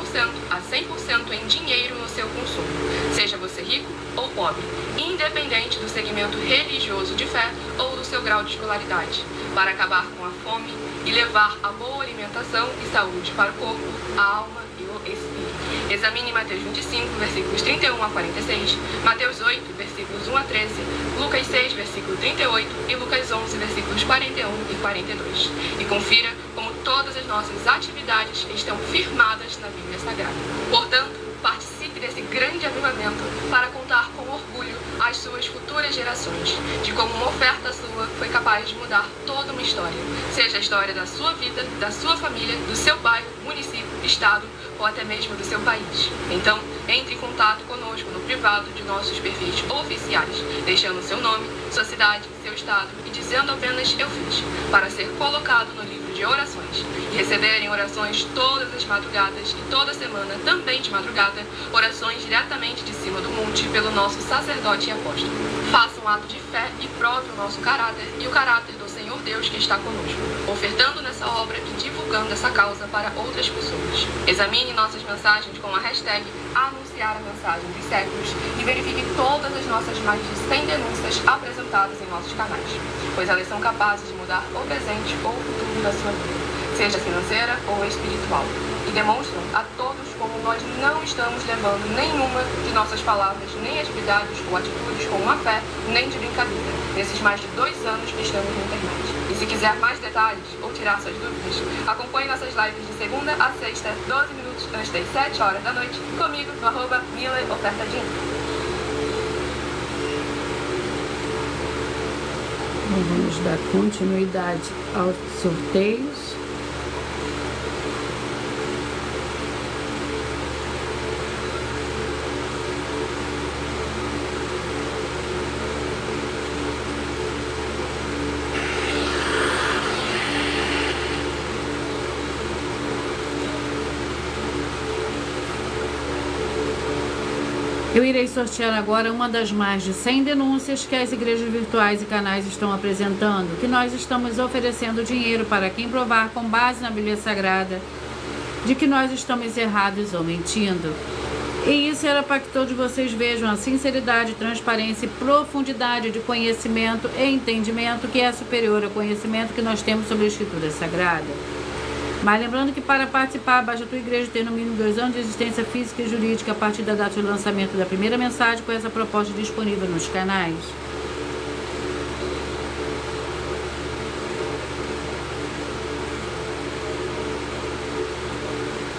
a 100% em dinheiro no seu consumo, seja você rico ou pobre, independente do segmento religioso de fé ou do seu grau de escolaridade, para acabar com a fome e levar a boa alimentação e saúde para o corpo, a alma e o espírito. Examine Mateus 25, versículos 31 a 46, Mateus 8, versículos 1 a 13, Lucas 6, versículo 38 e Lucas 11, versículos 41 e 42. E confira como todas as nossas atividades estão firmadas na Bíblia Sagrada. Portanto, participe desse grande avivamento para contar com orgulho às suas futuras gerações de como uma oferta sua foi capaz de mudar toda uma história, seja a história da sua vida, da sua família, do seu bairro, município, estado ou até mesmo do seu país. Então, entre em contato conosco no privado de nossos perfis oficiais, deixando seu nome, sua cidade, seu estado e dizendo apenas "eu fiz", para ser colocado no livro de orações e receberem orações todas as madrugadas e toda semana, também de madrugada, orações diretamente de cima do monte pelo nosso sacerdote e apóstolo. Faça um ato de fé e prove o nosso caráter e o caráter do Senhor Deus que está conosco, ofertando nessa obra e divulgando essa causa para outras pessoas. Examine nossas mensagens com a hashtag anunciar a mensagem dos séculos e verifique todas as nossas mais de 100 denúncias apresentadas em nossos canais, pois elas são capazes de mudar o presente ou o futuro da sua vida, seja financeira ou espiritual, e demonstram a todos como nós não estamos levando nenhuma de nossas palavras, nem atividades ou atitudes com má fé, nem de brincadeira, nesses mais de 2 anos que estamos na internet. E se quiser mais detalhes ou tirar suas dúvidas, acompanhe nossas lives de segunda a sexta, 12 minutos antes das 7 horas da noite, comigo no @MilaOfertadinho. Vamos dar continuidade aos sorteios. Eu irei sortear agora uma das mais de 100 denúncias que as igrejas virtuais e canais estão apresentando, que nós estamos oferecendo dinheiro para quem provar com base na Bíblia Sagrada de que nós estamos errados ou mentindo. E isso era para que todos vocês vejam a sinceridade, transparência e profundidade de conhecimento e entendimento que é superior ao conhecimento que nós temos sobre a Escritura Sagrada. Mas lembrando que para participar, basta a tua igreja ter no mínimo 2 anos de existência física e jurídica a partir da data de lançamento da primeira mensagem com essa proposta disponível nos canais.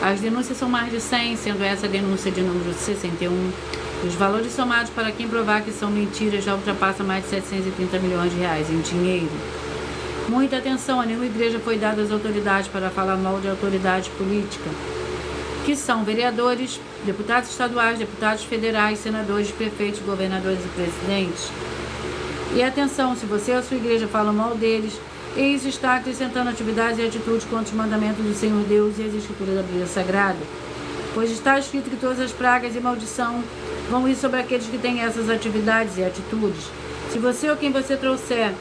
As denúncias são mais de 100, sendo essa a denúncia de número 61. Os valores somados para quem provar que são mentiras já ultrapassam mais de 730 milhões de reais em dinheiro. Muita atenção, a nenhuma igreja foi dada às autoridades para falar mal de autoridade política, que são vereadores, deputados estaduais, deputados federais, senadores, prefeitos, governadores e presidentes. E atenção, se você ou a sua igreja fala mal deles, isso está acrescentando atividades e atitudes contra os mandamentos do Senhor Deus e as Escrituras da Bíblia Sagrada. Pois está escrito que todas as pragas e maldição vão ir sobre aqueles que têm essas atividades e atitudes. Se você ou quem você trouxer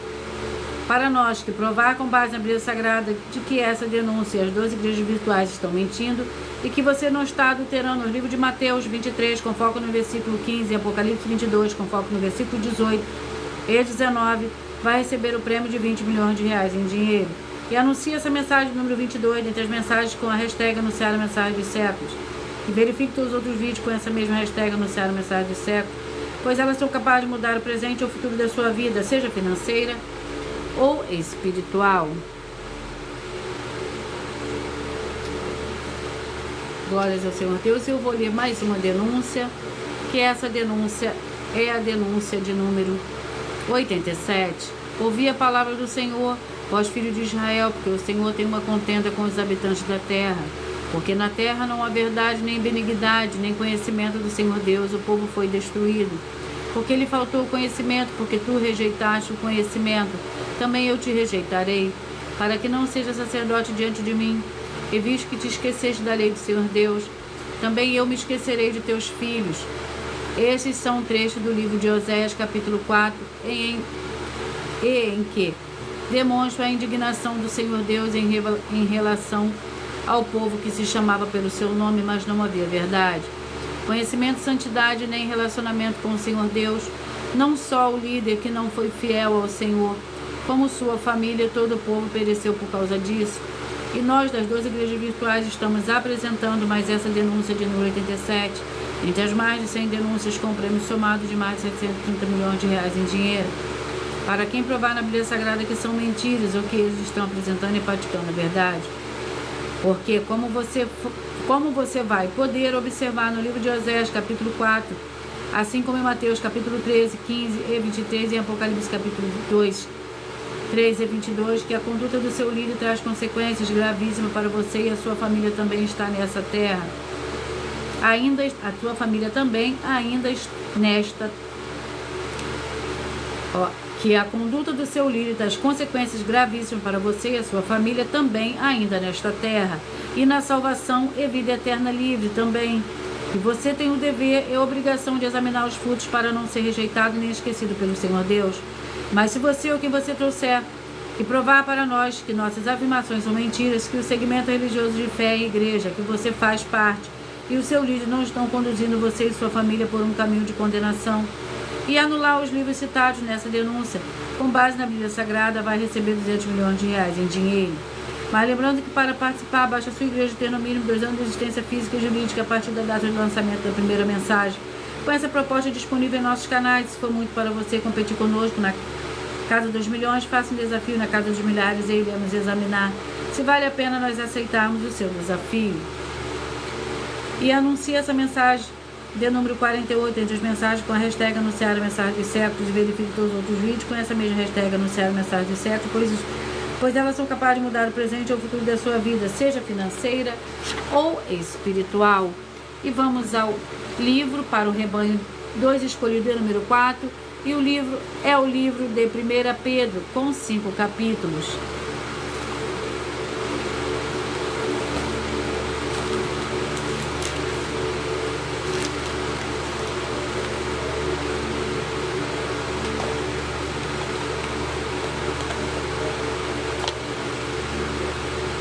para nós que provar com base na Bíblia Sagrada de que essa denúncia e as 12 igrejas virtuais estão mentindo e que você não está adulterando o livro de Mateus 23 com foco no versículo 15 e Apocalipse 22 com foco no versículo 18 e 19, vai receber o prêmio de 20 milhões de reais em dinheiro. E anuncia essa mensagem número 22 entre as mensagens com a hashtag anunciar a mensagem dos séculos. E verifique todos os outros vídeos com essa mesma hashtag anunciar a mensagem dos séculos, pois elas são capazes de mudar o presente ou o futuro da sua vida, seja financeira ou espiritual. Glórias ao Senhor Deus. Eu vou ler mais uma denúncia, que essa denúncia é a denúncia de número 87. Ouvi a palavra do Senhor, vós filhos de Israel, porque o Senhor tem uma contenda com os habitantes da terra. Porque na terra não há verdade, nem benignidade, nem conhecimento do Senhor Deus, o povo foi destruído. Porque lhe faltou o conhecimento, porque tu rejeitaste o conhecimento, também eu te rejeitarei, para que não seja sacerdote diante de mim. E visto que te esqueceste da lei do Senhor Deus, também eu me esquecerei de teus filhos. Esses são trechos do livro de Oséias, capítulo 4, em que demonstra a indignação do Senhor Deus em relação ao povo que se chamava pelo seu nome, mas não havia verdade, conhecimento, santidade, nem relacionamento com o Senhor Deus. Não só o líder que não foi fiel ao Senhor, como sua família, todo o povo pereceu por causa disso. E nós, das 12 igrejas virtuais, estamos apresentando mais essa denúncia de número 87, entre as mais de 100 denúncias com prêmio somado de mais de 730 milhões de reais em dinheiro, para quem provar na Bíblia Sagrada que são mentiras ou que eles estão apresentando e praticando a verdade. Porque como você vai poder observar no livro de Oséias, capítulo 4, assim como em Mateus, capítulo 13, 15 e 23, e em Apocalipse, capítulo 2, 3 e 22, que a conduta do seu líder traz consequências gravíssimas para você e a sua família também está nessa terra. Ainda a sua família também, ainda nesta... que a conduta do seu líder traz consequências gravíssimas para você e a sua família também, ainda nesta terra, e na salvação e vida eterna livre também. E você tem o dever e a obrigação de examinar os frutos para não ser rejeitado nem esquecido pelo Senhor Deus. Mas se você ou quem você trouxer e provar para nós que nossas afirmações são mentiras, que o segmento religioso de fé e igreja que você faz parte e o seu líder não estão conduzindo você e sua família por um caminho de condenação, e anular os livros citados nessa denúncia, com base na Bíblia Sagrada, vai receber 200 milhões de reais em dinheiro. Mas lembrando que para participar, basta a sua igreja ter no mínimo 2 anos de existência física e jurídica a partir da data de lançamento da primeira mensagem. Com essa proposta disponível em nossos canais, se for muito para você competir conosco na Casa dos Milhões, faça um desafio na Casa dos Milhares e iremos examinar se vale a pena nós aceitarmos o seu desafio. E anuncie essa mensagem de número 48 entre as mensagens com a hashtag anunciar a mensagem dos séculos e verifique todos os outros vídeos com essa mesma hashtag anunciar a mensagem dos séculos, pois elas são capazes de mudar o presente ou o futuro da sua vida, seja financeira ou espiritual. E vamos ao livro para o rebanho 2 escolhido, número 4, e o livro é o livro de 1 Pedro, com 5 capítulos.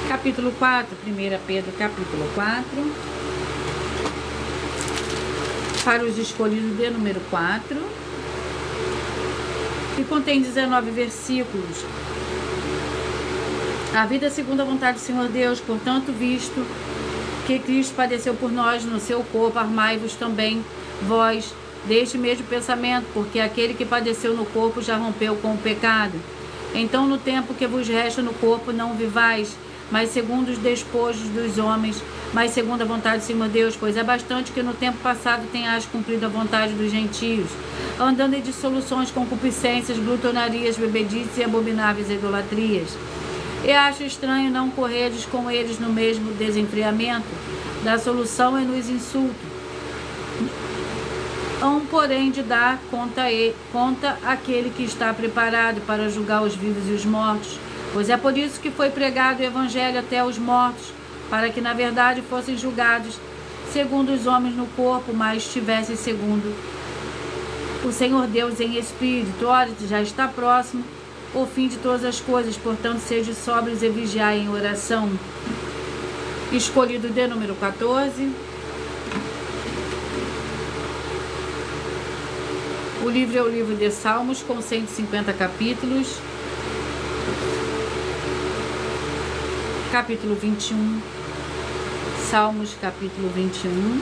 Capítulo 4, 1 Pedro, capítulo 4, para os escolhidos de número 4, que contém 19 versículos. A vida segundo a vontade do Senhor Deus, portanto, visto que Cristo padeceu por nós no seu corpo, armai-vos também vós deste mesmo pensamento, porque aquele que padeceu no corpo já rompeu com o pecado. Então, no tempo que vos resta no corpo, não vivais, mas segundo os despojos dos homens, mas segundo a vontade do Senhor Deus, pois é bastante que no tempo passado tenhas cumprido a vontade dos gentios, andando em dissoluções, concupiscências, glutonarias, bebedices e abomináveis idolatrias. E acho estranho não correres com eles no mesmo desenfreamento da solução e nos insultos. Hão, porém, de dar conta àquele que está preparado para julgar os vivos e os mortos, pois é por isso que foi pregado o Evangelho até os mortos, para que na verdade fossem julgados segundo os homens no corpo, mas estivessem segundo o Senhor Deus em espírito. Ora, já está próximo o fim de todas as coisas. Portanto, sede sóbrios e vigiai em oração. Escolhido de número 14. O livro é o livro de Salmos, com 150 capítulos. Capítulo 21. Salmos, capítulo 21.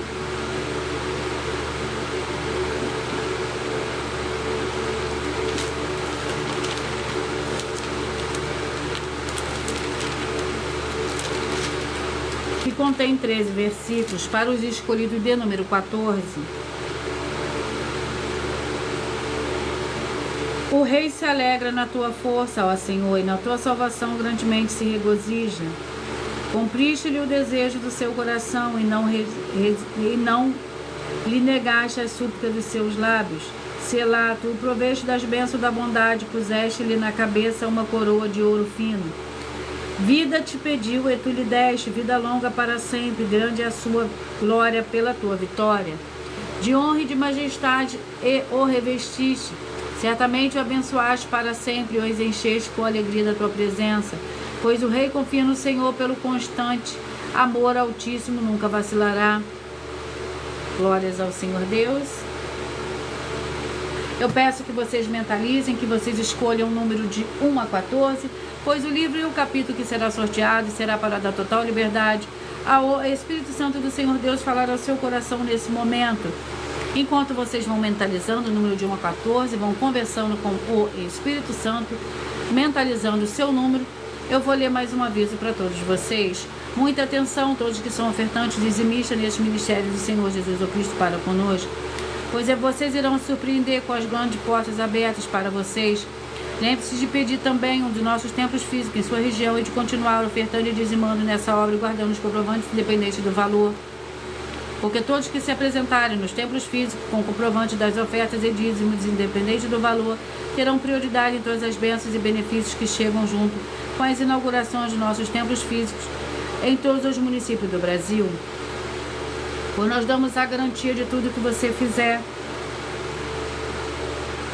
Que contém 13 versículos. Para os escolhidos de número 14. O rei se alegra na tua força, ó Senhor, e na tua salvação grandemente se regozija. Cumpriste-lhe o desejo do seu coração e não lhe negaste as súplicas dos seus lábios. Selá, tu o proveste das bênçãos da bondade, puseste-lhe na cabeça uma coroa de ouro fino. Vida te pediu e tu lhe deste, vida longa para sempre, grande é a sua glória pela tua vitória. De honra e de majestade e o revestiste. Certamente o abençoaste para sempre e os encheste com a alegria da tua presença. Pois o rei confia no Senhor pelo constante amor altíssimo, nunca vacilará. Glórias ao Senhor Deus. Eu peço que vocês mentalizem, que vocês escolham o número de 1 a 14, pois o livro e o capítulo que será sorteado será para dar total liberdade ao Espírito Santo do Senhor Deus falar ao seu coração nesse momento. Enquanto vocês vão mentalizando o número de 1 a 14, vão conversando com o Espírito Santo, mentalizando o seu número, eu vou ler mais um aviso para todos vocês. Muita atenção, todos que são ofertantes dizimistas neste ministério do Senhor Jesus o Cristo para conosco, pois vocês irão se surpreender com as grandes portas abertas para vocês. Lembre-se de pedir também um dos nossos templos físicos em sua região e de continuar ofertando e dizimando nessa obra e guardando os comprovantes independentes do valor. Porque todos que se apresentarem nos templos físicos com comprovante das ofertas e dízimos, independente do valor, terão prioridade em todas as bênçãos e benefícios que chegam junto com as inaugurações de nossos templos físicos em todos os municípios do Brasil. Pois nós damos a garantia de tudo que você fizer.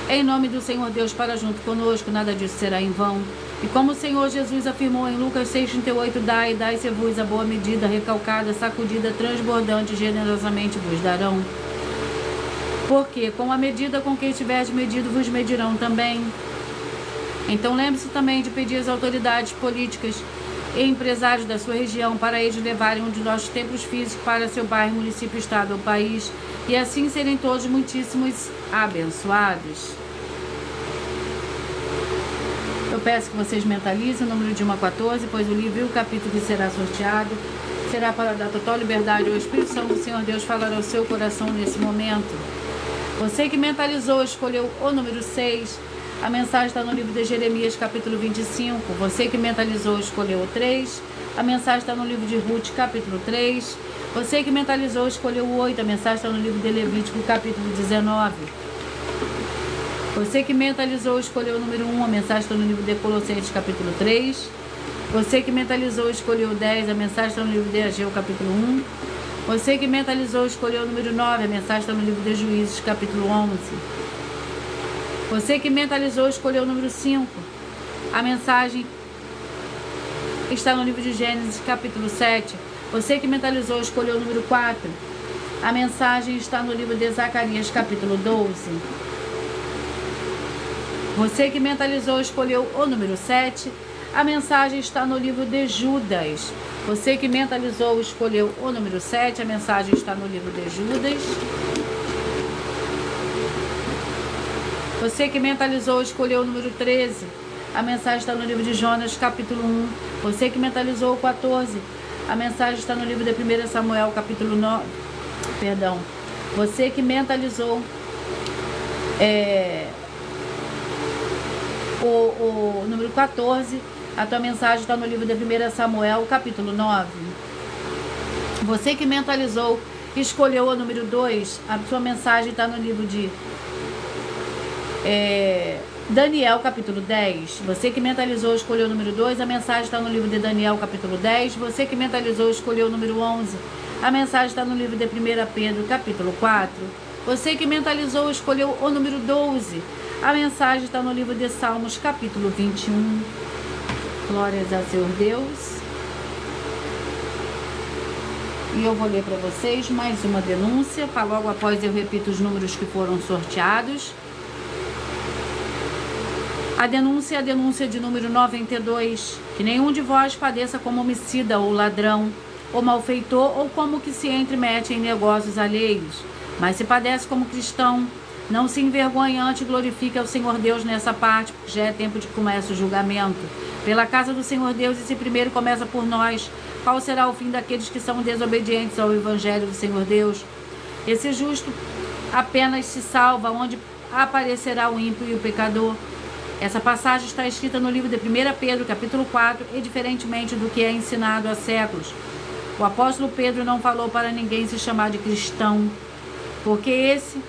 Em nome do Senhor Deus para junto conosco, nada disso será em vão. E como o Senhor Jesus afirmou em Lucas 6,38, dai-se-vos a boa medida, recalcada, sacudida, transbordante, generosamente vos darão. Porque com a medida com que estiverdes medido, vos medirão também. Então lembre-se também de pedir às autoridades políticas e empresários da sua região para eles levarem um de nossos templos físicos para seu bairro, município, estado ou país, e assim serem todos muitíssimos abençoados. Eu peço que vocês mentalizem o número de 1 a 14, pois o livro e o capítulo que será sorteado será para dar total liberdade ao Espírito Santo do Senhor Deus falar ao seu coração nesse momento. Você que mentalizou, escolheu o número 6, a mensagem está no livro de Jeremias, capítulo 25. Você que mentalizou, escolheu o 3, a mensagem está no livro de Ruth, capítulo 3. Você que mentalizou, escolheu o 8, a mensagem está no livro de Levítico, capítulo 19. Você que mentalizou, escolheu o número 1, a mensagem está no livro de Colossenses, capítulo 3. Você que mentalizou, escolheu o 10, a mensagem está no livro de Ageu, capítulo 1. Você que mentalizou, escolheu o número 9, a mensagem está no livro de Juízes, capítulo 11. Você que mentalizou, escolheu o número 5, a mensagem está no livro de Gênesis, capítulo 7. Você que mentalizou, escolheu o número 4, a mensagem está no livro de Zacarias, capítulo 12. Você que mentalizou, escolheu o número 7, a mensagem está no livro de Judas. Você que mentalizou, escolheu o número 7, a mensagem está no livro de Judas. Você que mentalizou, escolheu o número 13, a mensagem está no livro de Jonas, capítulo 1. Você que mentalizou o 14, a mensagem está no livro de 1 Samuel, capítulo 9. Você que mentalizou o número 14, a tua mensagem está no livro de 1 Samuel, capítulo 9. Você que mentalizou, escolheu o número 2, a sua mensagem está no livro de Daniel, capítulo 10. Você que mentalizou, escolheu o número 2, a mensagem está no livro de Daniel, capítulo 10. Você que mentalizou, escolheu o número 11, a mensagem está no livro de 1 Pedro, capítulo 4. Você que mentalizou, escolheu o número 12, A mensagem está no livro de Salmos, capítulo 21. Glórias a Senhor Deus. E eu vou ler para vocês mais uma denúncia. Para logo após eu repito os números que foram sorteados. A denúncia é a denúncia de número 92. Que nenhum de vós padeça como homicida ou ladrão, ou malfeitor, ou como que se entremete em negócios alheios. Mas se padece como cristão, não se envergonhe, antes glorifique ao Senhor Deus nessa parte, porque já é tempo de que comece o julgamento. Pela casa do Senhor Deus, e se primeiro começa por nós, qual será o fim daqueles que são desobedientes ao Evangelho do Senhor Deus? Esse justo apenas se salva onde aparecerá o ímpio e o pecador. Essa passagem está escrita no livro de 1 Pedro, capítulo 4, e diferentemente do que é ensinado há séculos. O apóstolo Pedro não falou para ninguém se chamar de cristão, porque esse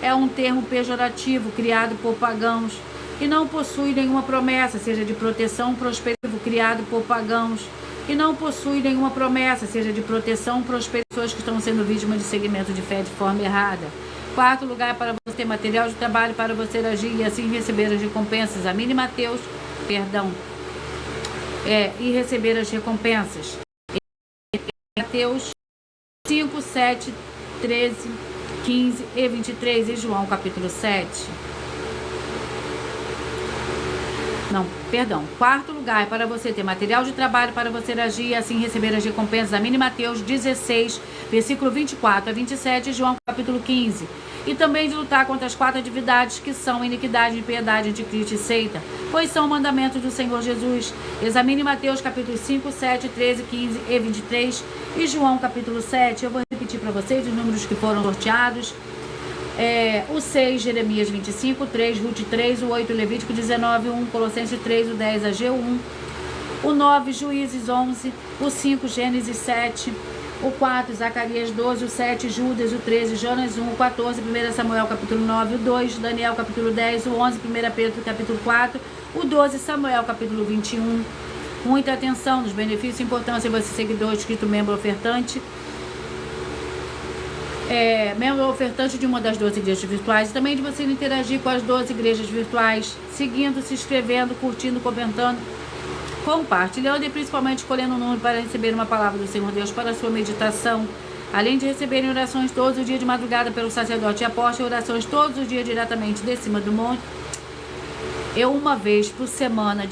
é um termo pejorativo criado por pagãos e não possui nenhuma promessa, seja de proteção prosperidade, criado por pagãos e não possui nenhuma promessa, seja de proteção prosperidade, pessoas que estão sendo vítimas de segmento de fé de forma errada. Quarto lugar, para você ter material de trabalho para você agir e assim receber as recompensas. A mini Mateus, e receber as recompensas. Mateus 5, 7, 13, 15 e 23 e João capítulo 7. Quarto lugar, para você ter material de trabalho para você agir e assim receber as recompensas. A mini Mateus 16, versículo 24 a 27 e João capítulo 15. E também de lutar contra as 4 atividades que são iniquidade, impiedade, anticristo e seita, pois são mandamentos do Senhor Jesus. Examine Mateus capítulo 5, 7, 13, 15 e 23 e João capítulo 7. Eu vou repetir para vocês os números que foram sorteados. O 6, Jeremias 25, 3, Ruth 3, o 8, Levítico 19, 1, Colossenses 3, o 10, Ageu 1, o 9, Juízes 11, o 5, Gênesis 7, o 4, Zacarias 12, o 7, Judas, o 13, Jonas 1, o 14, 1 Samuel capítulo 9, o 2, Daniel capítulo 10, o 11, 1 Pedro capítulo 4, o 12, Samuel capítulo 21. Muita atenção nos benefícios e importância, você seguidor, inscrito, membro ofertante. Membro ofertante de uma das 12 igrejas virtuais e também de você interagir com as 12 igrejas virtuais, seguindo, se inscrevendo, curtindo, comentando, compartilhando e principalmente escolhendo um número para receber uma palavra do Senhor Deus para a sua meditação, além de receberem orações todos os dias de madrugada pelo sacerdote e apóstolo, orações todos os dias diretamente de cima do monte. Uma vez por semana,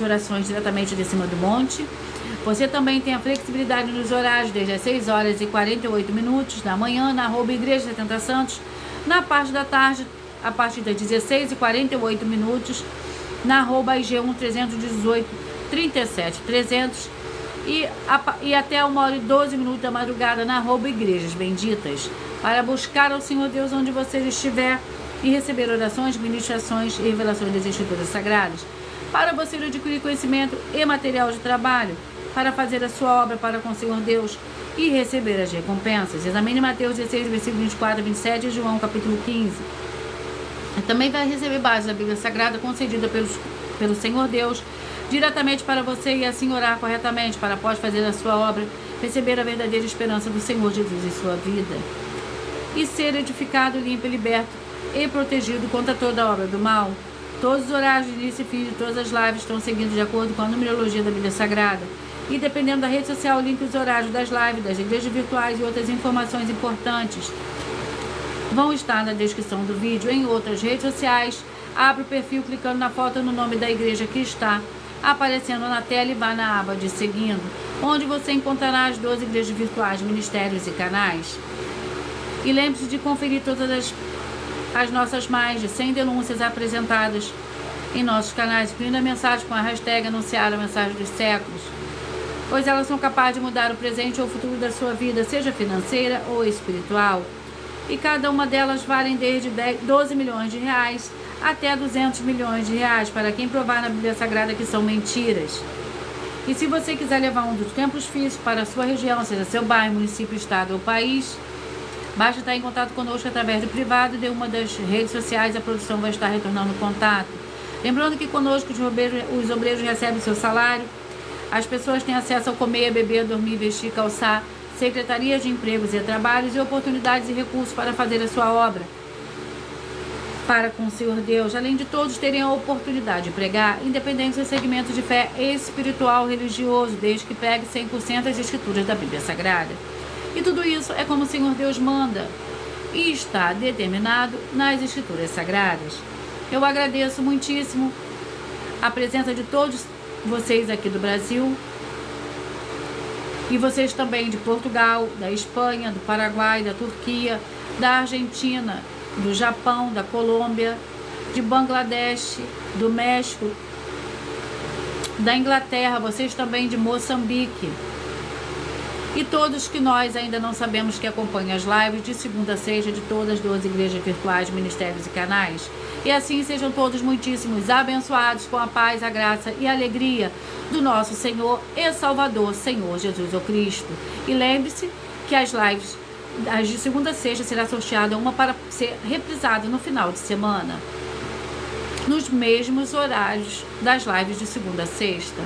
orações diretamente de cima do monte. Você também tem a flexibilidade nos horários, desde as 6 horas e 48 minutos da manhã, na @Igreja 70 Santos, na parte da tarde, a partir das 16 e 48 minutos, na @IG1 318 37 300 e até 1 hora e 12 minutos da madrugada, na @Igrejas Benditas, para buscar ao Senhor Deus onde você estiver e receber orações, ministrações e revelações das Escrituras Sagradas, para você adquirir conhecimento e material de trabalho, para fazer a sua obra para com o Senhor Deus e receber as recompensas. Examine Mateus 16, versículo 24 a 27 e João capítulo 15. Também vai receber base da Bíblia Sagrada concedida pelo Senhor Deus diretamente para você e assim orar corretamente para após fazer a sua obra, receber a verdadeira esperança do Senhor Jesus em sua vida e ser edificado, limpo e liberto e protegido contra toda a obra do mal. Todos os horários de início e fim de todas as lives estão seguindo de acordo com a numerologia da Bíblia Sagrada. E dependendo da rede social, o link dos horários das lives, das igrejas virtuais e outras informações importantes vão estar na descrição do vídeo. Em outras redes sociais, abre o perfil clicando na foto no nome da igreja que está aparecendo na tela e vá na aba de seguindo, onde você encontrará as 12 igrejas virtuais, ministérios e canais. E lembre-se de conferir todas as nossas mais de 100 denúncias apresentadas em nossos canais, incluindo a mensagem com a hashtag anunciar a mensagem dos séculos, pois elas são capazes de mudar o presente ou o futuro da sua vida, seja financeira ou espiritual. E cada uma delas valem desde 12 milhões de reais até 200 milhões de reais, para quem provar na Bíblia Sagrada que são mentiras. E se você quiser levar um dos templos físicos para a sua região, seja seu bairro, município, estado ou país, basta estar em contato conosco através do privado de uma das redes sociais, a produção vai estar retornando o contato. Lembrando que conosco os obreiros recebem seu salário, as pessoas têm acesso ao comer, beber, dormir, vestir, calçar, secretarias de empregos e trabalhos e oportunidades e recursos para fazer a sua obra, para com o Senhor Deus, além de todos terem a oportunidade de pregar, independente do segmento de fé espiritual, religioso, desde que pegue 100% as escrituras da Bíblia Sagrada. E tudo isso é como o Senhor Deus manda e está determinado nas escrituras sagradas. Eu agradeço muitíssimo a presença de todos vocês aqui do Brasil e vocês também de Portugal, da Espanha, do Paraguai, da Turquia, da Argentina, do Japão, da Colômbia, de Bangladesh, do México, da Inglaterra, vocês também de Moçambique. E todos que nós ainda não sabemos que acompanham as lives de segunda a sexta de todas as 12 igrejas virtuais, ministérios e canais. E assim sejam todos muitíssimos abençoados com a paz, a graça e a alegria do nosso Senhor e Salvador, Senhor Jesus o Cristo. E lembre-se que as lives as de segunda a sexta será sorteada uma para ser reprisada no final de semana, nos mesmos horários das lives de segunda a sexta.